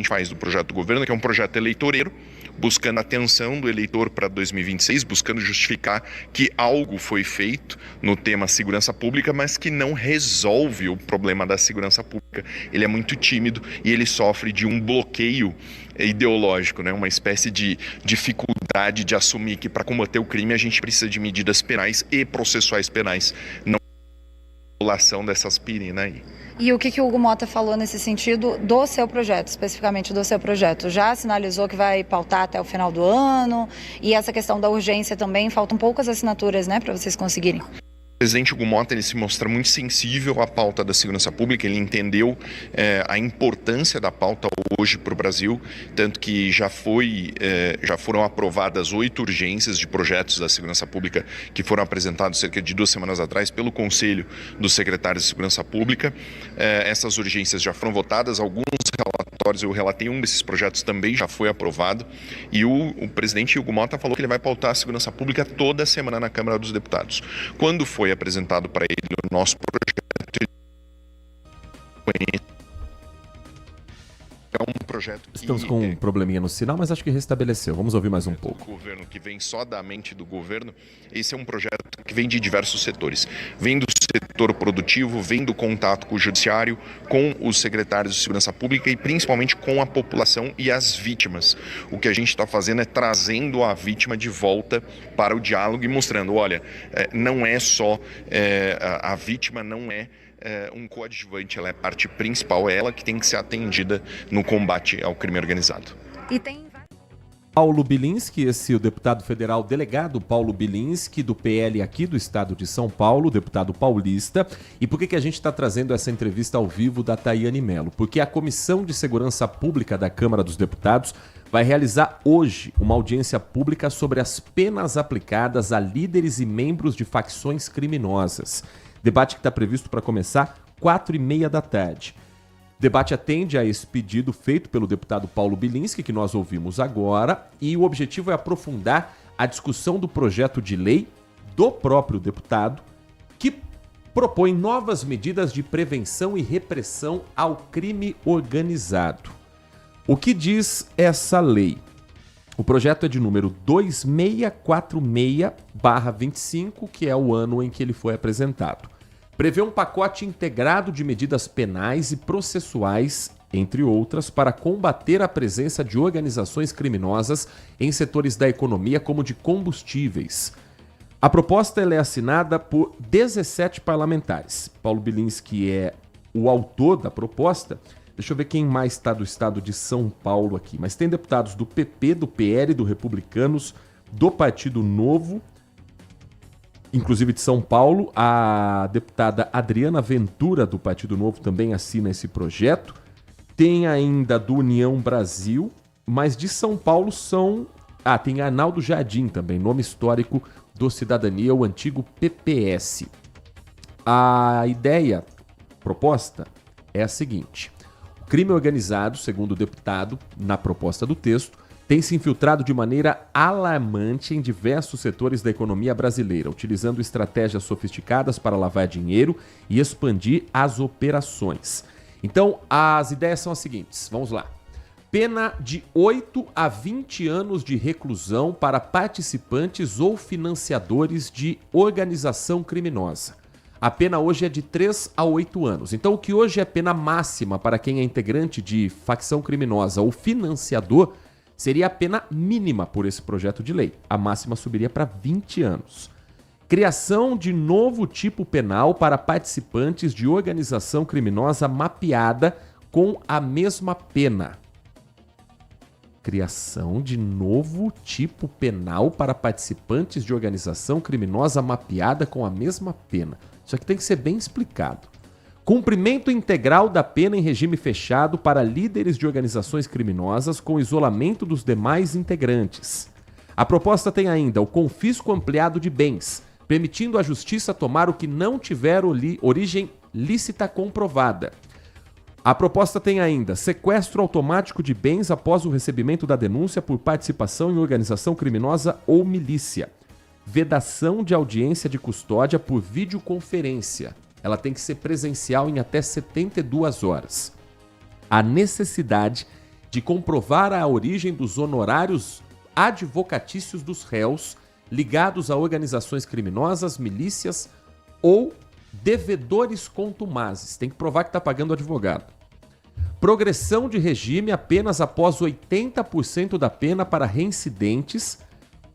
faz do projeto do governo, que é um projeto eleitoreiro, buscando a atenção do eleitor para 2026, buscando justificar que algo foi feito no tema segurança pública, mas que não resolve o problema da segurança pública. Ele é muito tímido e ele sofre de um bloqueio ideológico, né? Uma espécie de dificuldade de assumir que para combater o crime a gente precisa de medidas penais e processuais penais, não regulação dessa aspirina aí.
E o que o Hugo Mota falou nesse sentido do seu projeto, especificamente do seu projeto? Já sinalizou que vai pautar até o final do ano? E essa questão da urgência também, faltam poucas assinaturas, né, para vocês conseguirem?
O presidente Hugo Mota, ele se mostra muito sensível à pauta da segurança pública, ele entendeu a importância da pauta hoje para o Brasil, tanto que já foram aprovadas 8 urgências de projetos da segurança pública que foram apresentados cerca de 2 semanas atrás pelo Conselho dos Secretários de Segurança Pública. Essas urgências já foram votadas, alguns relatórios, eu relatei um desses projetos também já foi aprovado, e o presidente Hugo Mota falou que ele vai pautar a segurança pública toda semana na Câmara dos Deputados. Quando foi apresentado para ele o nosso projeto, é um projeto que...
Estamos com um probleminha no sinal, mas acho que restabeleceu. Vamos ouvir mais um pouco.
O governo que vem só da mente do governo, esse é um projeto que vem de diversos setores. Vem do setor produtivo, vem do contato com o judiciário, com os secretários de segurança pública e principalmente com a população e as vítimas. O que a gente está fazendo é trazendo a vítima de volta para o diálogo e mostrando, olha, não é só, a vítima não é um coadjuvante, ela é parte principal, é ela que tem que ser atendida no combate ao crime organizado.
E tem...
Paulo Bilinski, o deputado federal delegado Paulo Bilinski, do PL aqui do estado de São Paulo, deputado paulista. E por que a gente está trazendo essa entrevista ao vivo da Tayane Mello? Porque a Comissão de Segurança Pública da Câmara dos Deputados vai realizar hoje uma audiência pública sobre as penas aplicadas a líderes e membros de facções criminosas. Debate que está previsto para começar 4h30 da tarde. O debate atende a esse pedido feito pelo deputado Paulo Bilinski, que nós ouvimos agora, e o objetivo é aprofundar a discussão do projeto de lei do próprio deputado, que propõe novas medidas de prevenção e repressão ao crime organizado. O que diz essa lei? O projeto é de número 2646/25, que é o ano em que ele foi apresentado. Prevê um pacote integrado de medidas penais e processuais, entre outras, para combater a presença de organizações criminosas em setores da economia, como de combustíveis. A proposta ela é assinada por 17 parlamentares. Paulo Bilinski é o autor da proposta. Deixa eu ver quem mais está do estado de São Paulo aqui. Mas tem deputados do PP, do PL, do Republicanos, do Partido Novo, inclusive de São Paulo. A deputada Adriana Ventura, do Partido Novo, também assina esse projeto. Tem ainda do União Brasil, mas de São Paulo são... tem Arnaldo Jardim também, nome histórico do Cidadania, o antigo PPS. A ideia proposta é a seguinte: o crime organizado, segundo o deputado, na proposta do texto, tem se infiltrado de maneira alarmante em diversos setores da economia brasileira, utilizando estratégias sofisticadas para lavar dinheiro e expandir as operações. Então, as ideias são as seguintes, vamos lá. Pena de 8 a 20 anos de reclusão para participantes ou financiadores de organização criminosa. A pena hoje é de 3 a 8 anos. Então, o que hoje é pena máxima para quem é integrante de facção criminosa ou financiador, seria a pena mínima por esse projeto de lei. A máxima subiria para 20 anos. Criação de novo tipo penal para participantes de organização criminosa mapeada com a mesma pena. criação de novo tipo penal para participantes de organização criminosa mapeada com a mesma pena. Isso aqui tem que ser bem explicado. Cumprimento integral da pena em regime fechado para líderes de organizações criminosas com isolamento dos demais integrantes. A proposta tem ainda o confisco ampliado de bens, permitindo à justiça tomar o que não tiver origem lícita comprovada. A proposta tem ainda sequestro automático de bens após o recebimento da denúncia por participação em organização criminosa ou milícia. Vedação de audiência de custódia por videoconferência. Ela tem que ser presencial em até 72 horas. A necessidade de comprovar a origem dos honorários advocatícios dos réus ligados a organizações criminosas, milícias ou devedores contumazes. Tem que provar que está pagando advogado. Progressão de regime apenas após 80% da pena para reincidentes,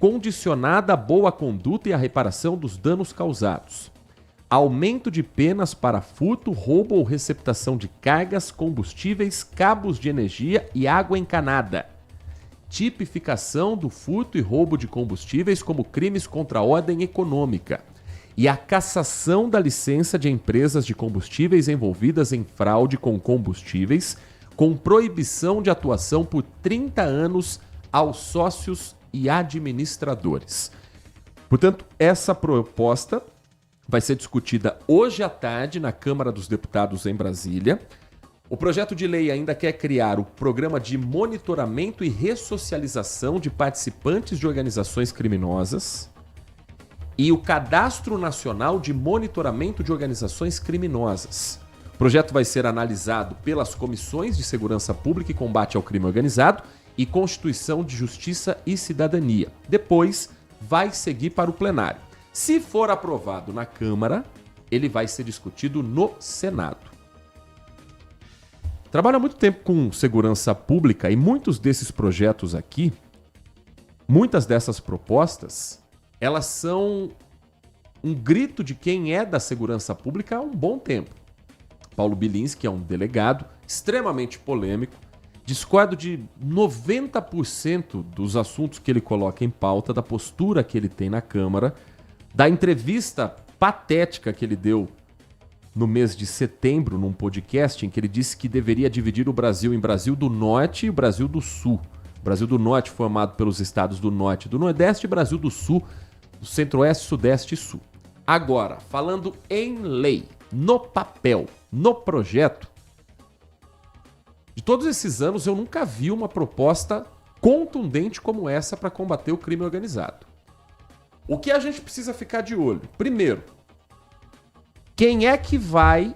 condicionada à boa conduta e à reparação dos danos causados. Aumento de penas para furto, roubo ou receptação de cargas, combustíveis, cabos de energia e água encanada. Tipificação do furto e roubo de combustíveis como crimes contra a ordem econômica. E a cassação da licença de empresas de combustíveis envolvidas em fraude com combustíveis, com proibição de atuação por 30 anos aos sócios e administradores. Portanto, essa proposta vai ser discutida hoje à tarde na Câmara dos Deputados em Brasília. O projeto de lei ainda quer criar o programa de monitoramento e ressocialização de participantes de organizações criminosas e o Cadastro Nacional de Monitoramento de Organizações Criminosas. O projeto vai ser analisado pelas Comissões de Segurança Pública e Combate ao Crime Organizado e Constituição de Justiça e Cidadania. Depois, vai seguir para o plenário. Se for aprovado na Câmara, ele vai ser discutido no Senado. Trabalho há muito tempo com segurança pública e muitos desses projetos aqui, muitas dessas propostas, elas são um grito de quem é da segurança pública há um bom tempo. Paulo Bilinski é um delegado extremamente polêmico, discordo de 90% dos assuntos que ele coloca em pauta, da postura que ele tem na Câmara, da entrevista patética que ele deu no mês de setembro, num podcast em que ele disse que deveria dividir o Brasil em Brasil do Norte e Brasil do Sul. O Brasil do Norte formado pelos estados do Norte e do Nordeste e Brasil do Sul, do Centro-Oeste, Sudeste e Sul. Agora, falando em lei, no papel, no projeto, de todos esses anos eu nunca vi uma proposta contundente como essa para combater o crime organizado. O que a gente precisa ficar de olho? Primeiro, quem é que vai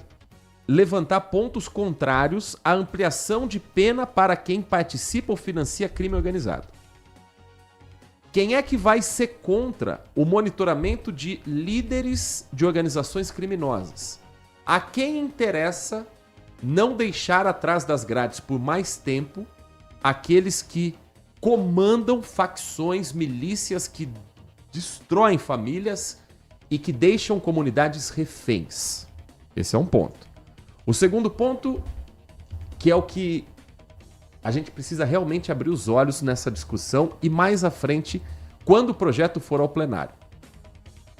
levantar pontos contrários à ampliação de pena para quem participa ou financia crime organizado? Quem é que vai ser contra o monitoramento de líderes de organizações criminosas? A quem interessa não deixar atrás das grades por mais tempo aqueles que comandam facções, milícias que destroem famílias e que deixam comunidades reféns? Esse é um ponto. O segundo ponto, que é o que a gente precisa realmente abrir os olhos nessa discussão e mais à frente, quando o projeto for ao plenário.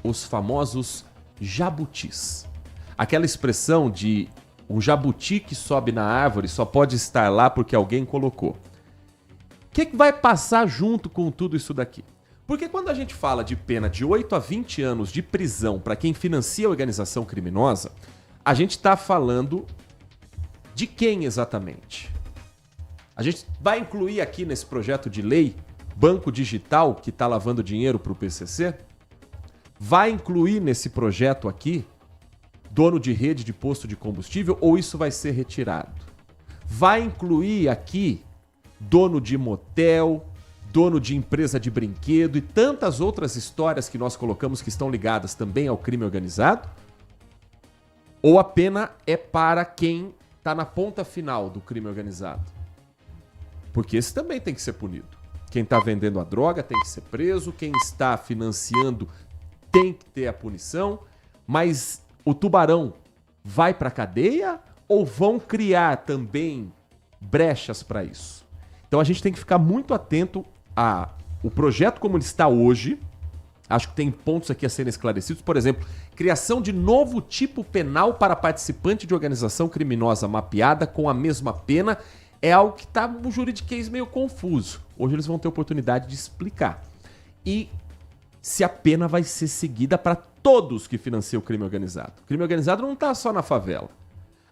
Os famosos jabutis. Aquela expressão de um jabuti que sobe na árvore só pode estar lá porque alguém colocou. O que vai passar junto com tudo isso daqui? Porque quando a gente fala de pena de 8 a 20 anos de prisão para quem financia a organização criminosa, a gente está falando de quem exatamente? A gente vai incluir aqui nesse projeto de lei banco digital que está lavando dinheiro para o PCC? Vai incluir nesse projeto aqui dono de rede de posto de combustível ou isso vai ser retirado? Vai incluir aqui dono de motel, dono de empresa de brinquedo e tantas outras histórias que nós colocamos que estão ligadas também ao crime organizado? Ou a pena é para quem está na ponta final do crime organizado? Porque esse também tem que ser punido. Quem está vendendo a droga tem que ser preso, quem está financiando tem que ter a punição, mas o tubarão vai para a cadeia ou vão criar também brechas para isso? Então a gente tem que ficar muito atento ao projeto como ele está hoje. Acho que tem pontos aqui a serem esclarecidos. Por exemplo, criação de novo tipo penal para participante de organização criminosa mapeada com a mesma pena. É algo que está no juridiquês meio confuso. Hoje eles vão ter oportunidade de explicar. E se a pena vai ser seguida para todos que financiam o crime organizado. O crime organizado não está só na favela.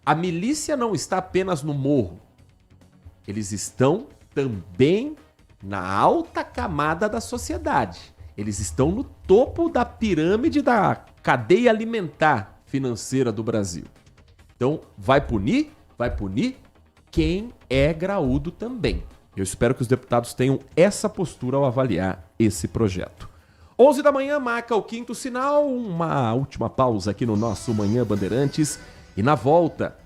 A milícia não está apenas no morro. Eles estão também na alta camada da sociedade. Eles estão no topo da pirâmide da cadeia alimentar financeira do Brasil. Então, vai punir quem é graúdo também. Eu espero que os deputados tenham essa postura ao avaliar esse projeto. 11 da manhã, marca o quinto sinal, uma última pausa aqui no nosso Manhã Bandeirantes. E na volta,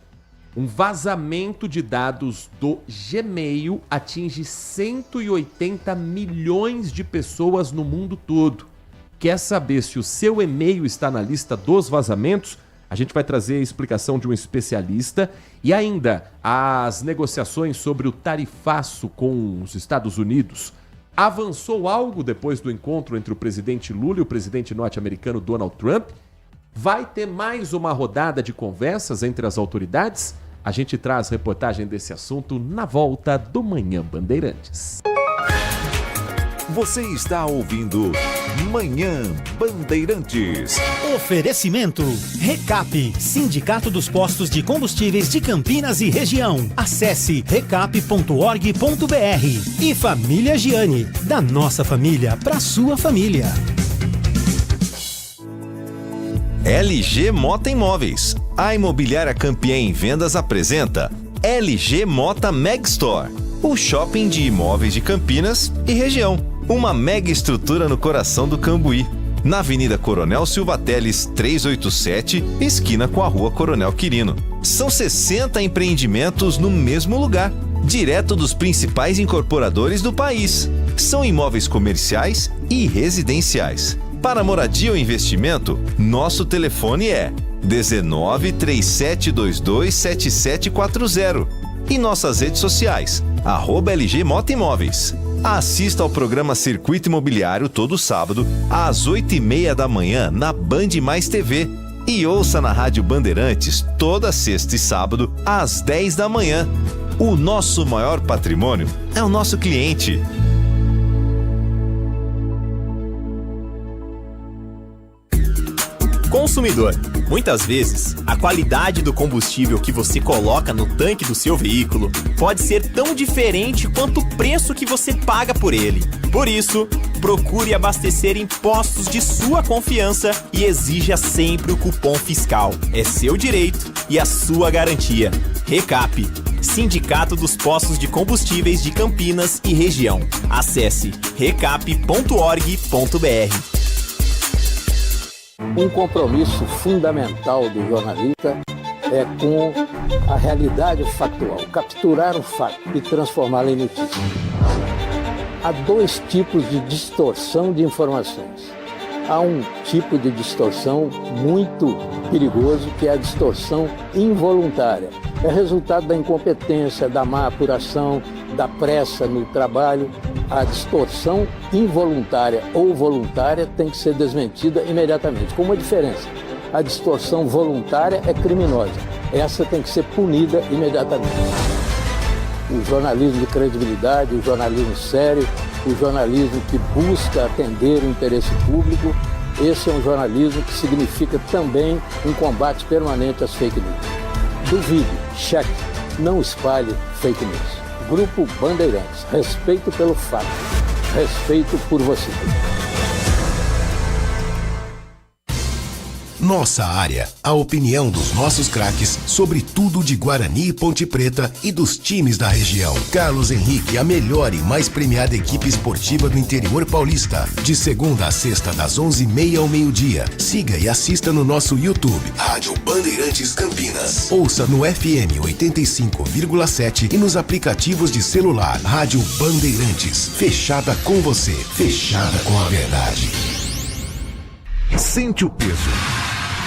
um vazamento de dados do Gmail atinge 180 milhões de pessoas no mundo todo. Quer saber se o seu e-mail está na lista dos vazamentos? A gente vai trazer a explicação de um especialista e ainda as negociações sobre o tarifaço com os Estados Unidos. Avançou algo depois do encontro entre o presidente Lula e o presidente norte-americano Donald Trump? Vai ter mais uma rodada de conversas entre as autoridades? A gente traz reportagem desse assunto na volta do Manhã Bandeirantes.
Você está ouvindo Manhã Bandeirantes.
Oferecimento Recap, Sindicato dos Postos de Combustíveis de Campinas e Região. Acesse recap.org.br. E Família Giani, da nossa família para sua família.
LG Mota Imóveis. A imobiliária campeã em vendas apresenta LG Mota Meg Store, o shopping de imóveis de Campinas e região. Uma mega estrutura no coração do Cambuí, na Avenida Coronel Silva Teles 387, esquina com a Rua Coronel Quirino. São 60 empreendimentos no mesmo lugar, direto dos principais incorporadores do país. São imóveis comerciais e residenciais. Para moradia ou investimento, nosso telefone é 19 3722 7740 e nossas redes sociais, @LG Mota Imóveis. Assista ao programa Circuito Imobiliário todo sábado, às 8h30 da manhã, na Band Mais TV. E ouça na Rádio Bandeirantes toda sexta e sábado, às 10 da manhã. O nosso maior patrimônio é o nosso cliente.
Consumidor. Muitas vezes, a qualidade do combustível que você coloca no tanque do seu veículo pode ser tão diferente quanto o preço que você paga por ele. Por isso, procure abastecer em postos de sua confiança e exija sempre o cupom fiscal. É seu direito e a sua garantia. Recap, Sindicato dos Postos de Combustíveis de Campinas e Região. Acesse recap.org.br.
Um compromisso fundamental do jornalista é com a realidade factual, capturar o fato e transformá-lo em notícia. Há dois tipos de distorção de informações. Há um tipo de distorção muito perigoso, que é a distorção involuntária. É resultado da incompetência, da má apuração, da pressa no trabalho. A distorção involuntária ou voluntária tem que ser desmentida imediatamente. Com uma diferença: a distorção voluntária é criminosa. Essa tem que ser punida imediatamente. O jornalismo de credibilidade, o jornalismo sério, o jornalismo que busca atender o interesse público, esse é um jornalismo que significa também um combate permanente às fake news. Duvide, cheque, não espalhe fake news. Grupo Bandeirantes, respeito pelo fato, respeito por você.
Nossa área, a opinião dos nossos craques sobre tudo de Guarani e Ponte Preta e dos times da região. Carlos Henrique, a melhor e mais premiada equipe esportiva do interior paulista. De segunda a sexta, das 11h30 ao meio-dia. Siga e assista no nosso YouTube, Rádio Bandeirantes Campinas. Ouça no FM 85,7 e nos aplicativos de celular. Rádio Bandeirantes, fechada com você, fechada com a verdade.
Sente o peso.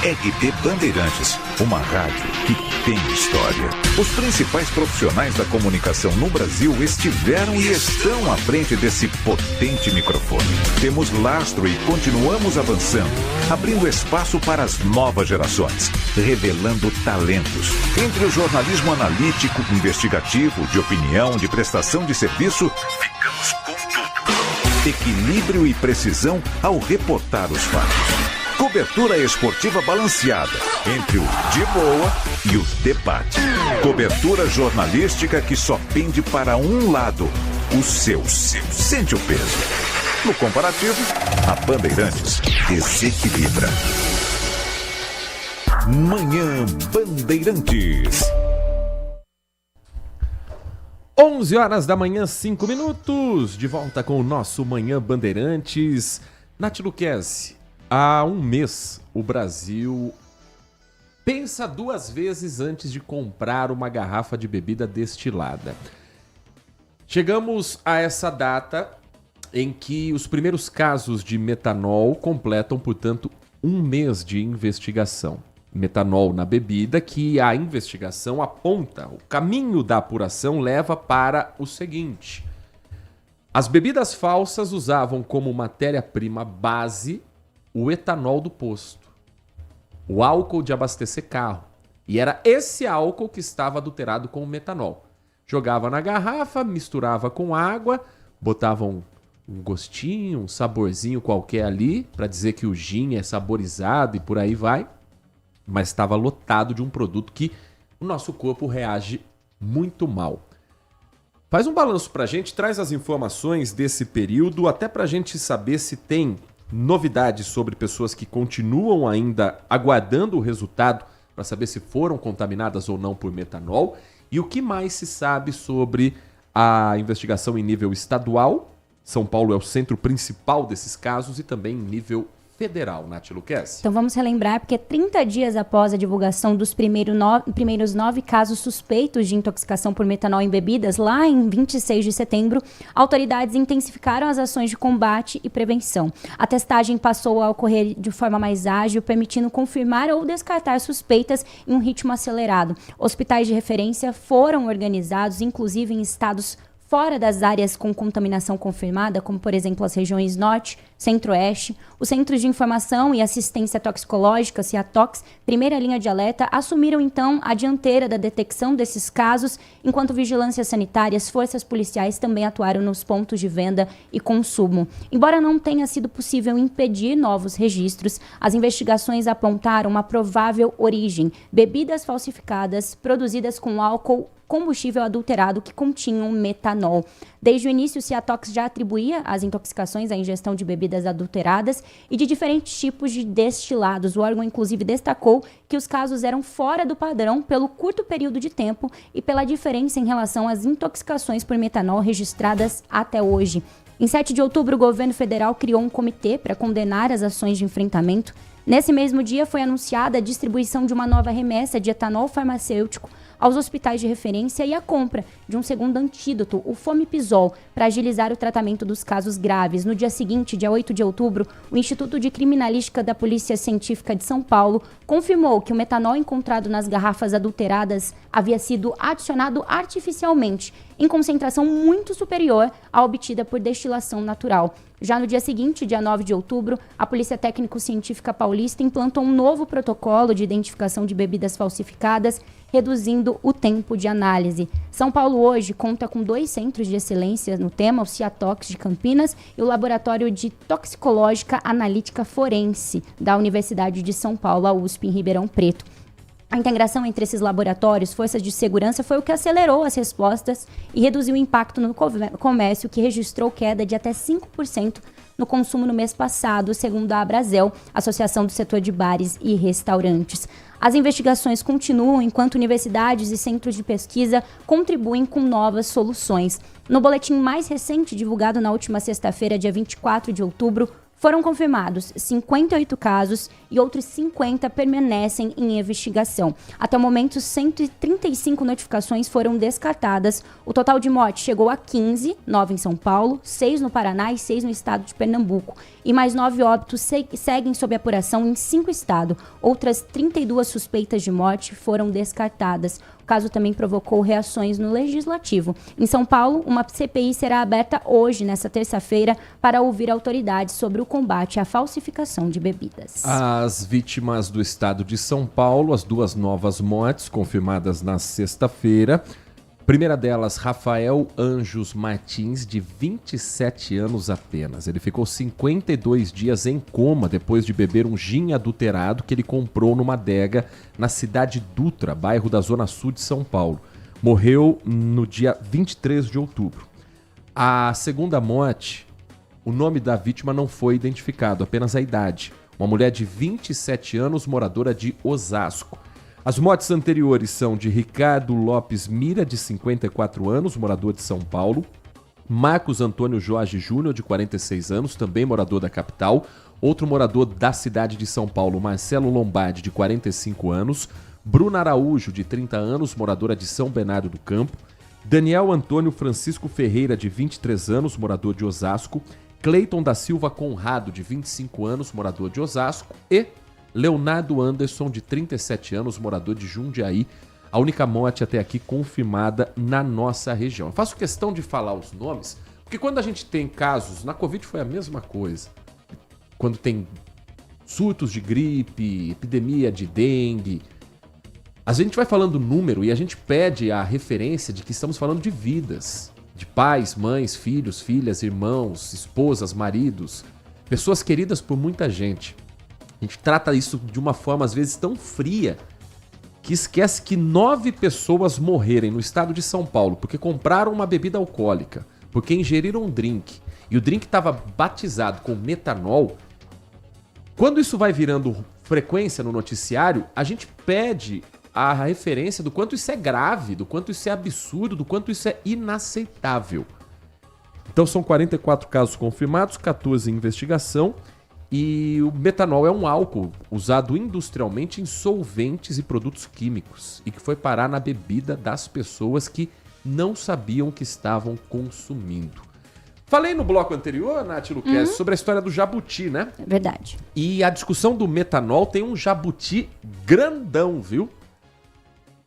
RP Bandeirantes, uma rádio que tem história. Os principais profissionais da comunicação no Brasil estiveram e estão à frente desse potente microfone. Temos lastro e continuamos avançando, abrindo espaço para as novas gerações, revelando talentos. Entre o jornalismo analítico, investigativo, de opinião, de prestação de serviço, ficamos com tudo. Equilíbrio e precisão ao reportar os fatos. Cobertura esportiva balanceada entre o de boa e o debate. Cobertura jornalística que só pende para um lado, o seu. Sente o peso. No comparativo, a Bandeirantes desequilibra. Manhã Bandeirantes.
11 horas da manhã, 5 minutos. De volta com o nosso Manhã Bandeirantes. Nath Luquezzi. Há um mês, o Brasil pensa 2 vezes antes de comprar uma garrafa de bebida destilada. Chegamos a essa data em que os primeiros casos de metanol completam, portanto, 1 mês de investigação. Metanol na bebida, que a investigação aponta. O caminho da apuração leva para o seguinte: as bebidas falsas usavam como matéria-prima base o etanol do posto, o álcool de abastecer carro. E era esse álcool que estava adulterado com o metanol. Jogava na garrafa, misturava com água, botavam um gostinho, um saborzinho qualquer ali, para dizer que o gin é saborizado e por aí vai. Mas estava lotado de um produto que o nosso corpo reage muito mal. Faz um balanço pra gente, traz as informações desse período, até pra gente saber se tem novidades sobre pessoas que continuam ainda aguardando o resultado para saber se foram contaminadas ou não por metanol, e o que mais se sabe sobre a investigação em nível estadual. São Paulo é o centro principal desses casos, e também em nível federal, Nath Luquezzi.
Então vamos relembrar, porque 30 dias após a divulgação dos primeiros 9 casos suspeitos de intoxicação por metanol em bebidas, lá em 26 de setembro, autoridades intensificaram as ações de combate e prevenção. A testagem passou a ocorrer de forma mais ágil, permitindo confirmar ou descartar suspeitas em um ritmo acelerado. Hospitais de referência foram organizados, inclusive em estados fora das áreas com contaminação confirmada, como, por exemplo, as regiões Norte, Centro-Oeste. Os Centros de Informação e Assistência Toxicológica, CIATOX, primeira linha de alerta, assumiram, então, a dianteira da detecção desses casos, enquanto vigilâncias sanitárias, forças policiais também atuaram nos pontos de venda e consumo. Embora não tenha sido possível impedir novos registros, as investigações apontaram uma provável origem: bebidas falsificadas produzidas com álcool, combustível adulterado que continham metanol. Desde o início, o CIATOX já atribuía as intoxicações à ingestão de bebidas adulteradas e de diferentes tipos de destilados. O órgão, inclusive, destacou que os casos eram fora do padrão pelo curto período de tempo e pela diferença em relação às intoxicações por metanol registradas até hoje. Em 7 de outubro, o governo federal criou um comitê para condenar as ações de enfrentamento. Nesse mesmo dia, foi anunciada a distribuição de uma nova remessa de etanol farmacêutico aos hospitais de referência e a compra de um segundo antídoto, o Fomipizol, para agilizar o tratamento dos casos graves. No dia seguinte, dia 8 de outubro, o Instituto de Criminalística da Polícia Científica de São Paulo confirmou que o metanol encontrado nas garrafas adulteradas havia sido adicionado artificialmente, em concentração muito superior à obtida por destilação natural. Já no dia seguinte, dia 9 de outubro, a Polícia Técnico-Científica Paulista implantou um novo protocolo de identificação de bebidas falsificadas, reduzindo o tempo de análise. São Paulo hoje conta com 2 centros de excelência no tema, o CIATOX de Campinas e o Laboratório de Toxicológica Analítica Forense da Universidade de São Paulo, a USP, em Ribeirão Preto. A integração entre esses laboratórios, forças de segurança, foi o que acelerou as respostas e reduziu o impacto no comércio, que registrou queda de até 5% no consumo no mês passado, segundo a Abrazel, Associação do Setor de Bares e Restaurantes. As investigações continuam enquanto universidades e centros de pesquisa contribuem com novas soluções. No boletim mais recente, divulgado na última sexta-feira, dia 24 de outubro, Foram confirmados 58 casos e outros 50 permanecem em investigação. Até o momento, 135 notificações foram descartadas. O total de mortes chegou a 15, 9 em São Paulo, 6 no Paraná e 6 no estado de Pernambuco. E mais 9 óbitos seguem sob apuração em 5 estados. Outras 32 suspeitas de morte foram descartadas. O caso também provocou reações no Legislativo. Em São Paulo, uma CPI será aberta hoje, nesta terça-feira, para ouvir autoridades sobre o combate à falsificação de bebidas.
As vítimas do estado de São Paulo, as 2 novas mortes confirmadas na sexta-feira. Primeira delas, Rafael Anjos Martins, de 27 anos apenas. Ele ficou 52 dias em coma depois de beber um gin adulterado que ele comprou numa adega na cidade Dutra, bairro da Zona Sul de São Paulo. Morreu no dia 23 de outubro. A segunda morte, o nome da vítima não foi identificado, apenas a idade. Uma mulher de 27 anos, moradora de Osasco. As mortes anteriores são de Ricardo Lopes Mira, de 54 anos, morador de São Paulo. Marcos Antônio Jorge Júnior, de 46 anos, também morador da capital. Outro morador da cidade de São Paulo, Marcelo Lombardi, de 45 anos. Bruna Araújo, de 30 anos, moradora de São Bernardo do Campo. Daniel Antônio Francisco Ferreira, de 23 anos, morador de Osasco. Cleiton da Silva Conrado, de 25 anos, morador de Osasco. E Leonardo Anderson, de 37 anos, morador de Jundiaí, a única morte até aqui confirmada na nossa região. Eu faço questão de falar os nomes, porque quando a gente tem casos, na Covid foi a mesma coisa. Quando tem surtos de gripe, epidemia de dengue, a gente vai falando número e a gente pede a referência de que estamos falando de vidas, de pais, mães, filhos, filhas, irmãos, esposas, maridos, pessoas queridas por muita gente. A gente trata isso de uma forma, às vezes, tão fria que esquece que 9 pessoas morrerem no estado de São Paulo porque compraram uma bebida alcoólica, porque ingeriram um drink, e o drink estava batizado com metanol. Quando isso vai virando frequência no noticiário, a gente pede a referência do quanto isso é grave, do quanto isso é absurdo, do quanto isso é inaceitável. Então são 44 casos confirmados, 14 em investigação. E o metanol é um álcool usado industrialmente em solventes e produtos químicos e que foi parar na bebida das pessoas que não sabiam que estavam consumindo. Falei no bloco anterior, Nath Luquezzi, sobre a história do jabuti, né?
É verdade.
E a discussão do metanol tem um jabuti grandão, viu?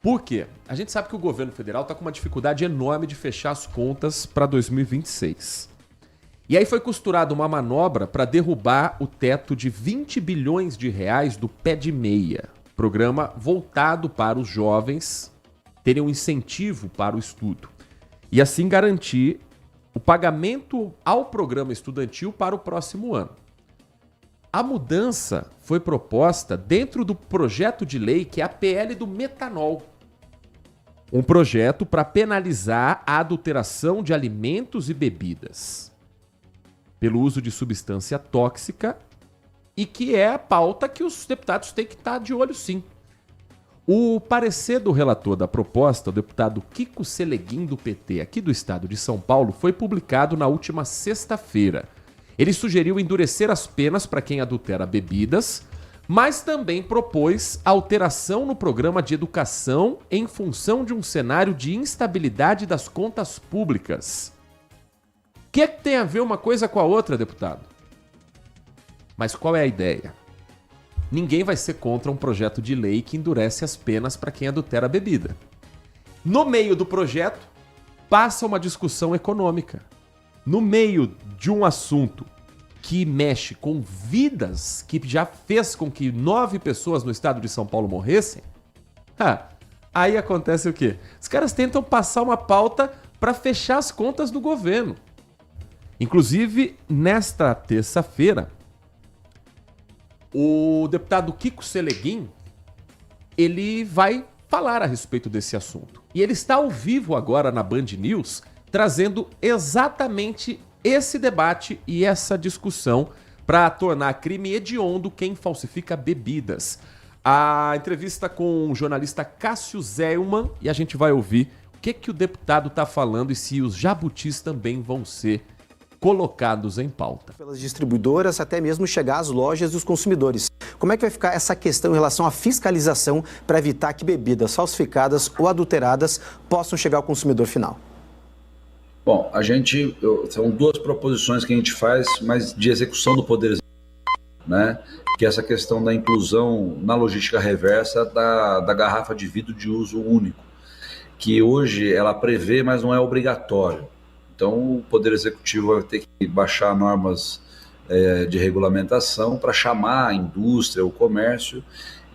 Por quê? A gente sabe que o governo federal está com uma dificuldade enorme de fechar as contas para 2026. E aí foi costurada uma manobra para derrubar o teto de 20 bilhões de reais do Pé de Meia, programa voltado para os jovens terem um incentivo para o estudo. E assim garantir o pagamento ao programa estudantil para o próximo ano. A mudança foi proposta dentro do projeto de lei que é a PL do metanol. Um projeto para penalizar a adulteração de alimentos e bebidas pelo uso de substância tóxica e que é a pauta que os deputados têm que estar de olho sim. O parecer do relator da proposta, o deputado Kiko Seleguin, do PT, aqui do estado de São Paulo, foi publicado na última sexta-feira. Ele sugeriu endurecer as penas para quem adultera bebidas, mas também propôs alteração no programa de educação em função de um cenário de instabilidade das contas públicas. O que tem a ver uma coisa com a outra, deputado? Mas qual é a ideia? Ninguém vai ser contra um projeto de lei que endurece as penas para quem adultera a bebida. No meio do projeto, passa uma discussão econômica. No meio de um assunto que mexe com vidas, que já fez com que 9 pessoas no estado de São Paulo morressem, aí acontece o quê? Os caras tentam passar uma pauta para fechar as contas do governo. Inclusive, nesta terça-feira, o deputado Kiko Seleguin, ele vai falar a respeito desse assunto. E ele está ao vivo agora na Band News, trazendo exatamente esse debate e essa discussão para tornar crime hediondo quem falsifica bebidas. A entrevista com o jornalista Cássio Zellman, e a gente vai ouvir o que o deputado está falando e se os jabutis também vão ser colocados em pauta.
Pelas distribuidoras, até mesmo chegar às lojas dos consumidores. Como é que vai ficar essa questão em relação à fiscalização para evitar que bebidas falsificadas ou adulteradas possam chegar ao consumidor final?
Bom, são duas proposições que a gente faz, mas de execução do Poder Executivo, né? Que é essa questão da inclusão na logística reversa da garrafa de vidro de uso único, que hoje ela prevê, mas não é obrigatório. Então, o Poder Executivo vai ter que baixar normas de regulamentação para chamar a indústria, o comércio,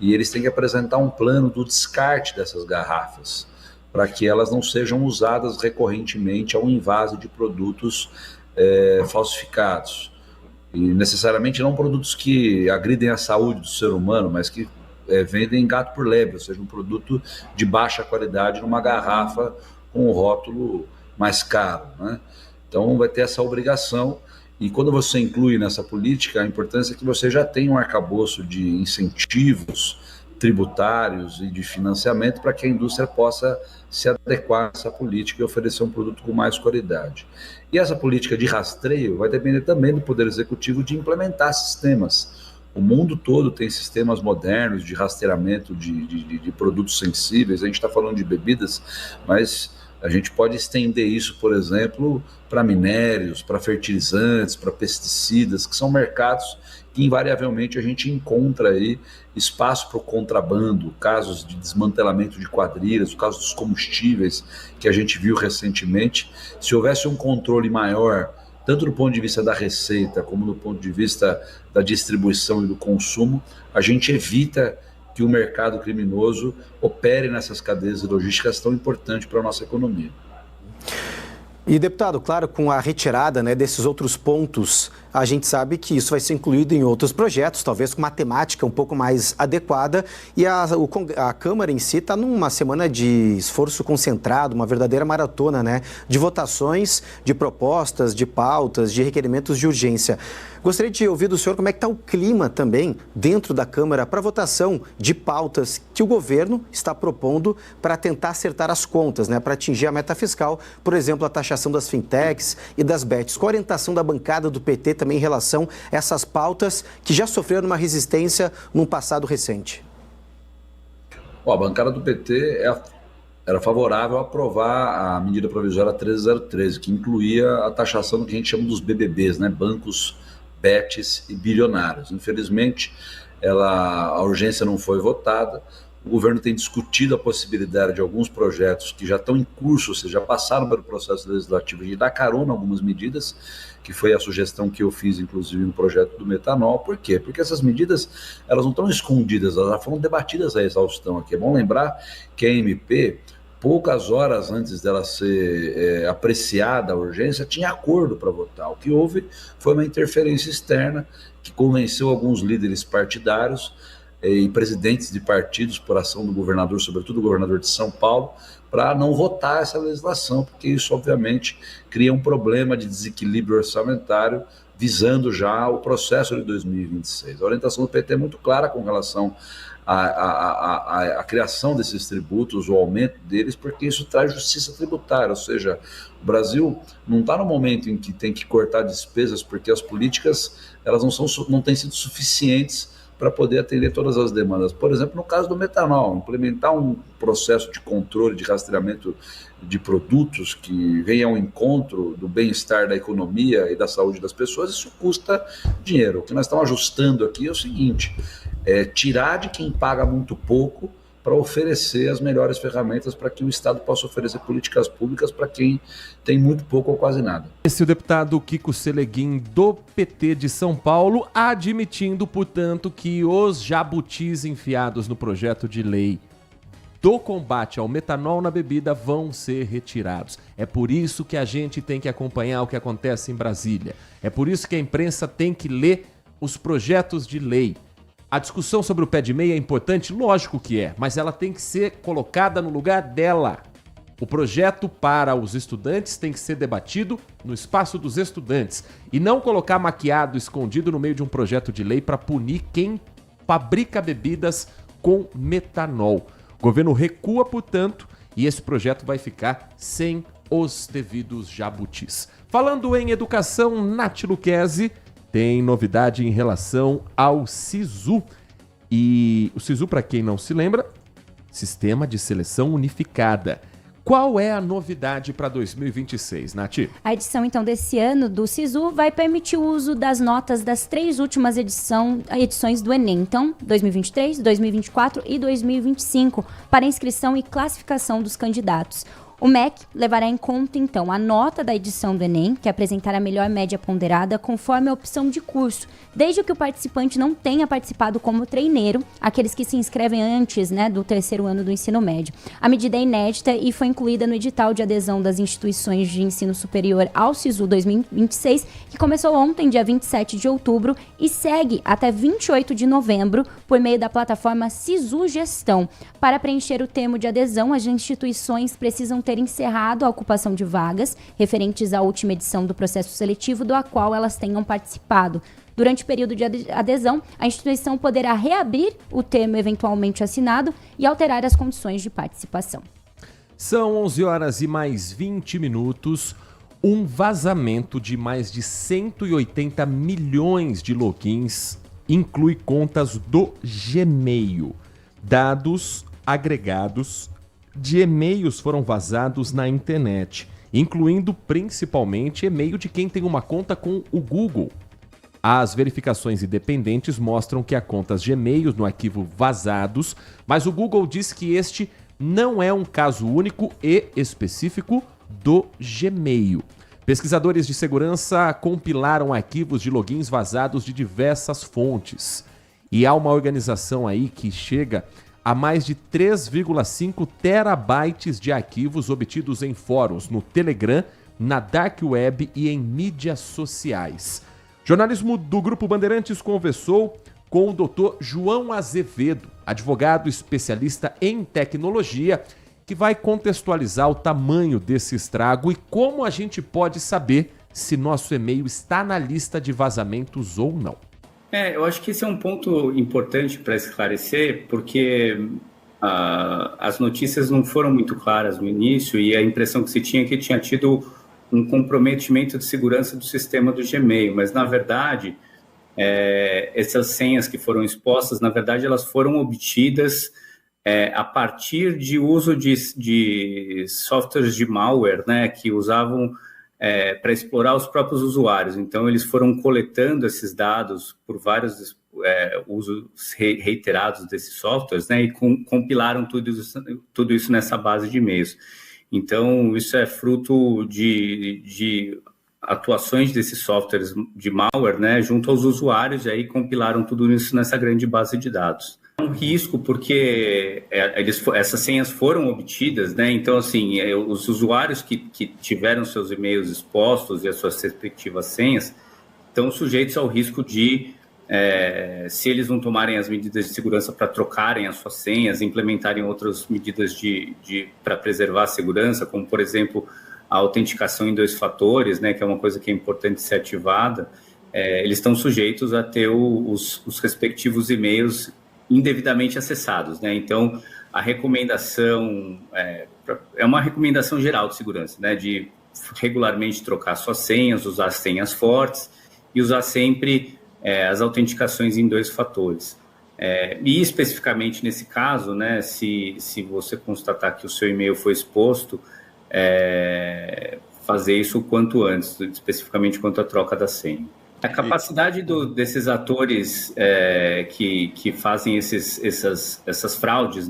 e eles têm que apresentar um plano do descarte dessas garrafas, para que elas não sejam usadas recorrentemente ao invase de produtos falsificados. E necessariamente não produtos que agridem a saúde do ser humano, mas que vendem gato por lebre, ou seja, um produto de baixa qualidade numa garrafa com um rótulo mais caro, né? Então vai ter essa obrigação, e quando você inclui nessa política, a importância é que você já tenha um arcabouço de incentivos tributários e de financiamento para que a indústria possa se adequar a essa política e oferecer um produto com mais qualidade. E essa política de rastreio vai depender também do Poder Executivo de implementar sistemas. O mundo todo tem sistemas modernos de rastreamento de produtos sensíveis. A gente está falando de bebidas, mas a gente pode estender isso, por exemplo, para minérios, para fertilizantes, para pesticidas, que são mercados que invariavelmente a gente encontra aí espaço para o contrabando, casos de desmantelamento de quadrilhas, o caso dos combustíveis que a gente viu recentemente. Se houvesse um controle maior, tanto do ponto de vista da receita como do ponto de vista da distribuição e do consumo, a gente evita que o mercado criminoso opere nessas cadeias logísticas tão importantes para a nossa economia.
E, deputado, claro, com a retirada, né, desses outros pontos, a gente sabe que isso vai ser incluído em outros projetos, talvez com uma temática um pouco mais adequada, e a Câmara em si está numa semana de esforço concentrado, uma verdadeira maratona, né, de votações, de propostas, de pautas, de requerimentos de urgência. Gostaria de ouvir do senhor como é que está o clima também dentro da Câmara para votação de pautas que o governo está propondo para tentar acertar as contas, né, para atingir a meta fiscal, por exemplo, a taxação das fintechs e das bets. Qual a orientação da bancada do PT também em relação a essas pautas que já sofreram uma resistência num passado recente?
A bancada do PT era favorável a aprovar a medida provisória 13013, que incluía a taxação do que a gente chama dos BBBs, né, bancos, bets e bilionários. Infelizmente, a urgência não foi votada. O governo tem discutido a possibilidade de alguns projetos que já estão em curso, ou seja, já passaram pelo processo legislativo, de dar carona a algumas medidas, que foi a sugestão que eu fiz, inclusive, no projeto do metanol. Por quê? Porque essas medidas, elas não estão escondidas, elas já foram debatidas a exaustão aqui. É bom lembrar que a MP, poucas horas antes dela ser apreciada a urgência, tinha acordo para votar. O que houve foi uma interferência externa que convenceu alguns líderes partidários e presidentes de partidos, por ação do governador, sobretudo o governador de São Paulo, para não votar essa legislação, porque isso, obviamente, cria um problema de desequilíbrio orçamentário, visando já o processo de 2026. A orientação do PT é muito clara com relação à criação desses tributos, o aumento deles, porque isso traz justiça tributária, ou seja, o Brasil não está no momento em que tem que cortar despesas, porque as políticas elas não têm sido suficientes para poder atender todas as demandas. Por exemplo, no caso do metanol, implementar um processo de controle, de rastreamento de produtos que venha ao encontro do bem-estar da economia e da saúde das pessoas, isso custa dinheiro. O que nós estamos ajustando aqui é o seguinte, tirar de quem paga muito pouco para oferecer as melhores ferramentas para que o Estado possa oferecer políticas públicas para quem tem muito pouco ou quase nada.
Esse é o deputado Kiko Seleguin, do PT de São Paulo, admitindo, portanto, que os jabutis enfiados no projeto de lei do combate ao metanol na bebida vão ser retirados. É por isso que a gente tem que acompanhar o que acontece em Brasília. É por isso que a imprensa tem que ler os projetos de lei. A discussão sobre o pé de meia é importante? Lógico que é, mas ela tem que ser colocada no lugar dela. O projeto para os estudantes tem que ser debatido no espaço dos estudantes e não colocar maquiado, escondido no meio de um projeto de lei para punir quem fabrica bebidas com metanol. O governo recua, portanto, e esse projeto vai ficar sem os devidos jabutis. Falando em educação, Nath Luquezzi tem novidade em relação ao SISU. E o SISU, para quem não se lembra, Sistema de Seleção Unificada. Qual é a novidade para 2026, Nath?
A edição, então, desse ano do SISU vai permitir o uso das notas das 3 últimas edições do Enem. Então, 2023, 2024 e 2025, para inscrição e classificação dos candidatos. O MEC levará em conta, então, a nota da edição do Enem, que apresentará a melhor média ponderada conforme a opção de curso, desde que o participante não tenha participado como treineiro, aqueles que se inscrevem antes, do 3º ano do ensino médio. A medida é inédita e foi incluída no edital de adesão das instituições de ensino superior ao SISU 2026, que começou ontem, dia 27 de outubro, e segue até 28 de novembro por meio da plataforma SISU Gestão. Para preencher o termo de adesão, as instituições precisam ter encerrado a ocupação de vagas referentes à última edição do processo seletivo do qual elas tenham participado. Durante o período de adesão, a instituição poderá reabrir o termo eventualmente assinado e alterar as condições de participação.
São 11 horas e mais 20 minutos. Um vazamento de mais de 180 milhões de logins inclui contas do Gmail. Dados agregados de e-mails foram vazados na internet, incluindo principalmente e-mail de quem tem uma conta com o Google. As verificações independentes mostram que há contas de e-mails no arquivo vazados, mas o Google diz que este não é um caso único e específico do Gmail. Pesquisadores de segurança compilaram arquivos de logins vazados de diversas fontes. E há uma organização aí que chega a mais de 3,5 terabytes de arquivos obtidos em fóruns, no Telegram, na Dark Web e em mídias sociais. Jornalismo do Grupo Bandeirantes conversou com o Dr. João Azevedo, advogado especialista em tecnologia, que vai contextualizar o tamanho desse estrago e como a gente pode saber se nosso e-mail está na lista de vazamentos ou não.
Eu acho que esse é um ponto importante para esclarecer, porque as notícias não foram muito claras no início e a impressão que se tinha é que tinha tido um comprometimento de segurança do sistema do Gmail, mas na verdade essas senhas que foram expostas, na verdade elas foram obtidas a partir de uso de softwares de malware, que usavam para explorar os próprios usuários. Então eles foram coletando esses dados por vários usos reiterados desses softwares, e compilaram tudo isso nessa base de e-mails. Então, isso é fruto de atuações desses softwares de malware, junto aos usuários, e aí compilaram tudo isso nessa grande base de dados. É um risco porque essas senhas foram obtidas, então, assim, os usuários que tiveram seus e-mails expostos e as suas respectivas senhas estão sujeitos ao risco de, se eles não tomarem as medidas de segurança para trocarem as suas senhas, implementarem outras medidas para preservar a segurança, como, por exemplo, a autenticação em 2 fatores, que é uma coisa que é importante ser ativada, eles estão sujeitos a ter os respectivos e-mails indevidamente acessados. Então, a recomendação é uma recomendação geral de segurança, de regularmente trocar suas senhas, usar senhas fortes e usar sempre as autenticações em 2 fatores. E especificamente nesse caso, se você constatar que o seu e-mail foi exposto, fazer isso o quanto antes, especificamente quanto à troca da senha. A capacidade desses atores que fazem essas fraudes,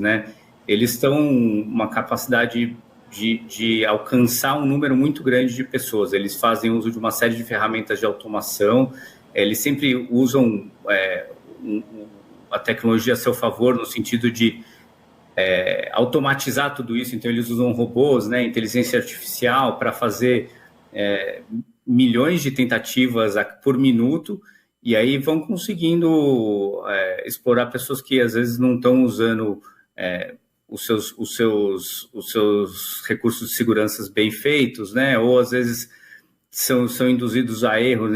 eles estão uma capacidade de alcançar um número muito grande de pessoas. Eles fazem uso de uma série de ferramentas de automação, eles sempre usam a tecnologia a seu favor, no sentido de automatizar tudo isso. Então, eles usam robôs, inteligência artificial, para fazer milhões de tentativas por minuto, e aí vão conseguindo explorar pessoas que às vezes não estão usando os seus recursos de segurança bem feitos, ou às vezes são induzidos a erros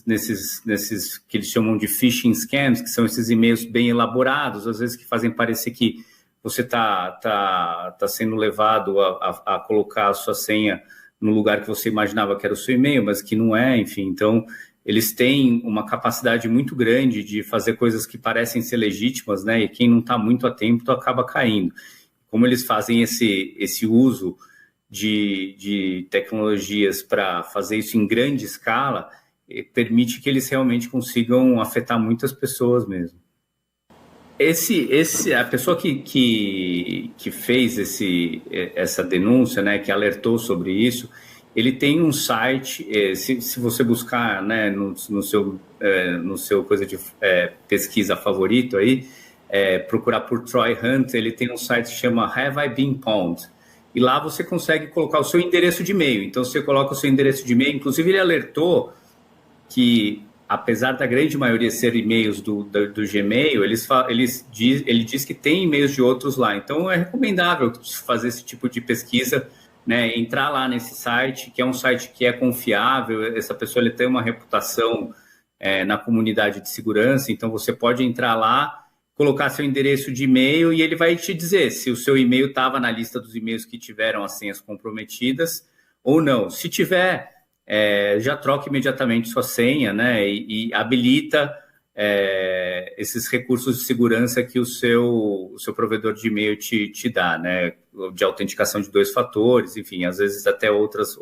nesses que eles chamam de phishing scams, que são esses e-mails bem elaborados, às vezes que fazem parecer que você está sendo levado a colocar a sua senha no lugar que você imaginava que era o seu e-mail, mas que não é, enfim. Então, eles têm uma capacidade muito grande de fazer coisas que parecem ser legítimas, né? E quem não está muito atento acaba caindo. Como eles fazem esse uso de tecnologias para fazer isso em grande escala, permite que eles realmente consigam afetar muitas pessoas mesmo. A pessoa que fez essa denúncia, né, que alertou sobre isso, ele tem um site, se você buscar, né, no seu coisa de pesquisa favorito aí, procurar por Troy Hunt, ele tem um site que chama Have I Been Pwned? E lá você consegue colocar o seu endereço de e-mail. Então você coloca o seu endereço de e-mail, inclusive ele alertou que, apesar da grande maioria ser e-mails do Gmail, ele diz que tem e-mails de outros lá. Então, é recomendável fazer esse tipo de pesquisa, né? Entrar lá nesse site, que é um site que é confiável, essa pessoa ele tem uma reputação na comunidade de segurança, então você pode entrar lá, colocar seu endereço de e-mail e ele vai te dizer se o seu e-mail estava na lista dos e-mails que tiveram as senhas comprometidas ou não. Se tiver... já troca imediatamente sua senha, né, e habilita esses recursos de segurança que o seu provedor de e-mail te dá, né, de autenticação de 2 fatores, enfim, às vezes até outros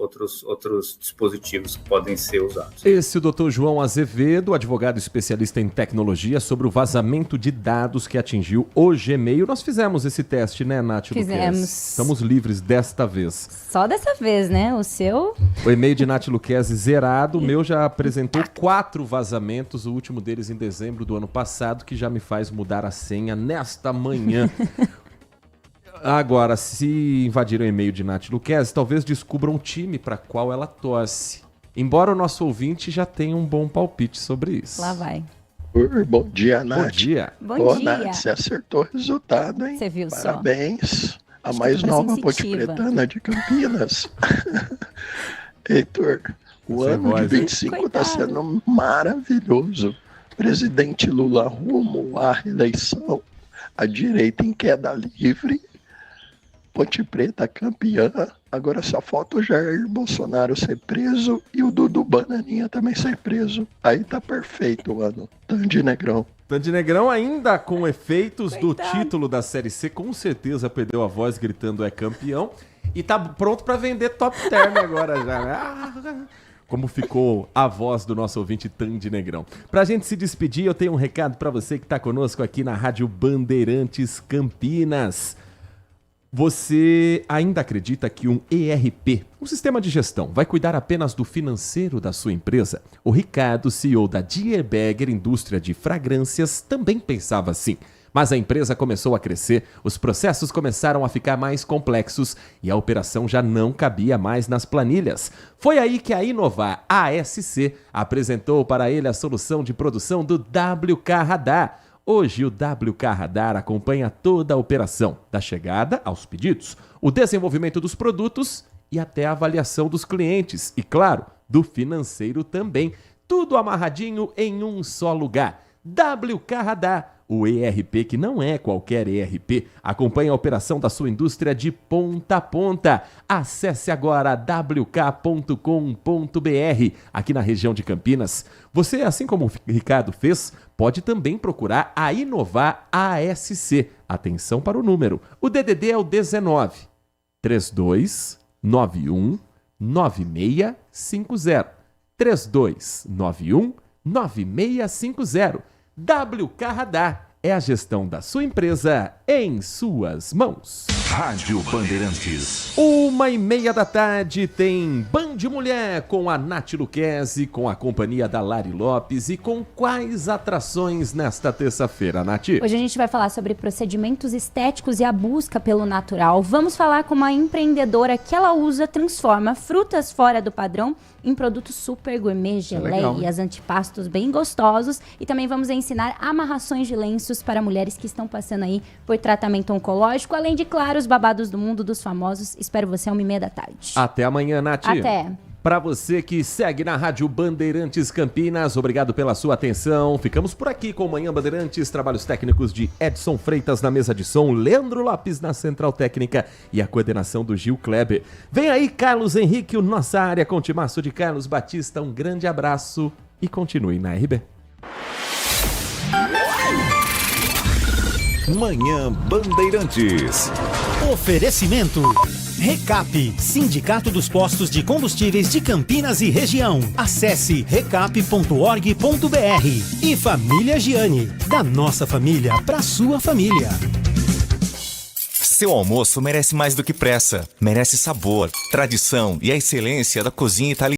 dispositivos que podem ser usados.
Esse é o Dr. João Azevedo, advogado especialista em tecnologia, sobre o vazamento de dados que atingiu o Gmail. Nós fizemos esse teste, né, Nath?
Fizemos.
Luquezzi? Estamos livres desta vez.
Só dessa vez, né? O seu...
O e-mail de Nath Luquezzi zerado. O meu já apresentou 4 vazamentos, o último deles em dezembro do ano passado, que já me faz mudar a senha nesta manhã. Agora, se invadiram o e-mail de Nath Luquezzi, talvez descubram um time para qual ela torce. Embora o nosso ouvinte já tenha um bom palpite sobre isso.
Lá vai.
Bom dia, Nath.
Bom dia.
Bom dia.
Nath, você acertou o resultado, hein?
Você viu só.
Parabéns. A
Acho
mais
que
nova
sensitiva.
Ponte-Pretana de Campinas. Heitor, o ano de 25 está sendo maravilhoso. Presidente Lula rumo à reeleição, a direita em queda livre, Ponte Preta campeã, agora só falta o Jair Bolsonaro ser preso e o Dudu Bananinha também ser preso. Aí tá perfeito o ano. Tandy Negrão.
Tandy Negrão ainda com efeitos do título da Série C, com certeza perdeu a voz gritando é campeão e tá pronto para vender top term agora já, né? Como ficou a voz do nosso ouvinte Tandy Negrão. Pra gente se despedir, eu tenho um recado para você que tá conosco aqui na Rádio Bandeirantes Campinas. Você ainda acredita que um ERP, um sistema de gestão, vai cuidar apenas do financeiro da sua empresa? O Ricardo, CEO da Dierberger Indústria de Fragrâncias, também pensava assim. Mas a empresa começou a crescer, os processos começaram a ficar mais complexos e a operação já não cabia mais nas planilhas. Foi aí que a Inovar ASC apresentou para ele a solução de produção do WK Radar. Hoje o WK Radar acompanha toda a operação, da chegada aos pedidos, o desenvolvimento dos produtos e até a avaliação dos clientes e, claro, do financeiro também. Tudo amarradinho em um só lugar. WK Radar, o ERP que não é qualquer ERP, acompanha a operação da sua indústria de ponta a ponta. Acesse agora wk.com.br, aqui na região de Campinas. Você, assim como o Ricardo fez, pode também procurar a Inovar ASC. Atenção para o número. O DDD é o 19 3291 9650. 3291 9650. WK Radar é a gestão da sua empresa em suas mãos.
Rádio Bandeirantes.
1h30 da tarde tem Band Mulher com a Nath Luquezzi, com a companhia da Lari Lopes e com quais atrações nesta terça-feira, Nath?
Hoje a gente vai falar sobre procedimentos estéticos e a busca pelo natural. Vamos falar com uma empreendedora que ela transforma frutas fora do padrão em produtos super gourmet, geleias, antipastos bem gostosos. E também vamos ensinar amarrações de lenços para mulheres que estão passando aí por tratamento oncológico, além de, claro, os babados do mundo dos famosos. Espero você 1h30 da tarde.
Até amanhã, Nath.
Até.
Para você que segue na Rádio Bandeirantes Campinas, obrigado pela sua atenção. Ficamos por aqui com o Manhã Bandeirantes, trabalhos técnicos de Edson Freitas na mesa de som, Leandro Lopes na central técnica e a coordenação do Gil Kleber. Vem aí Carlos Henrique, o Nossa Área, com o timaço de Carlos Batista. Um grande abraço e continue na RB.
Manhã Bandeirantes.
Oferecimento. Recap, Sindicato dos Postos de Combustíveis de Campinas e Região. Acesse recap.org.br. E Família Giani, da nossa família para sua família.
Seu almoço merece mais do que pressa. Merece sabor, tradição e a excelência da cozinha italiana.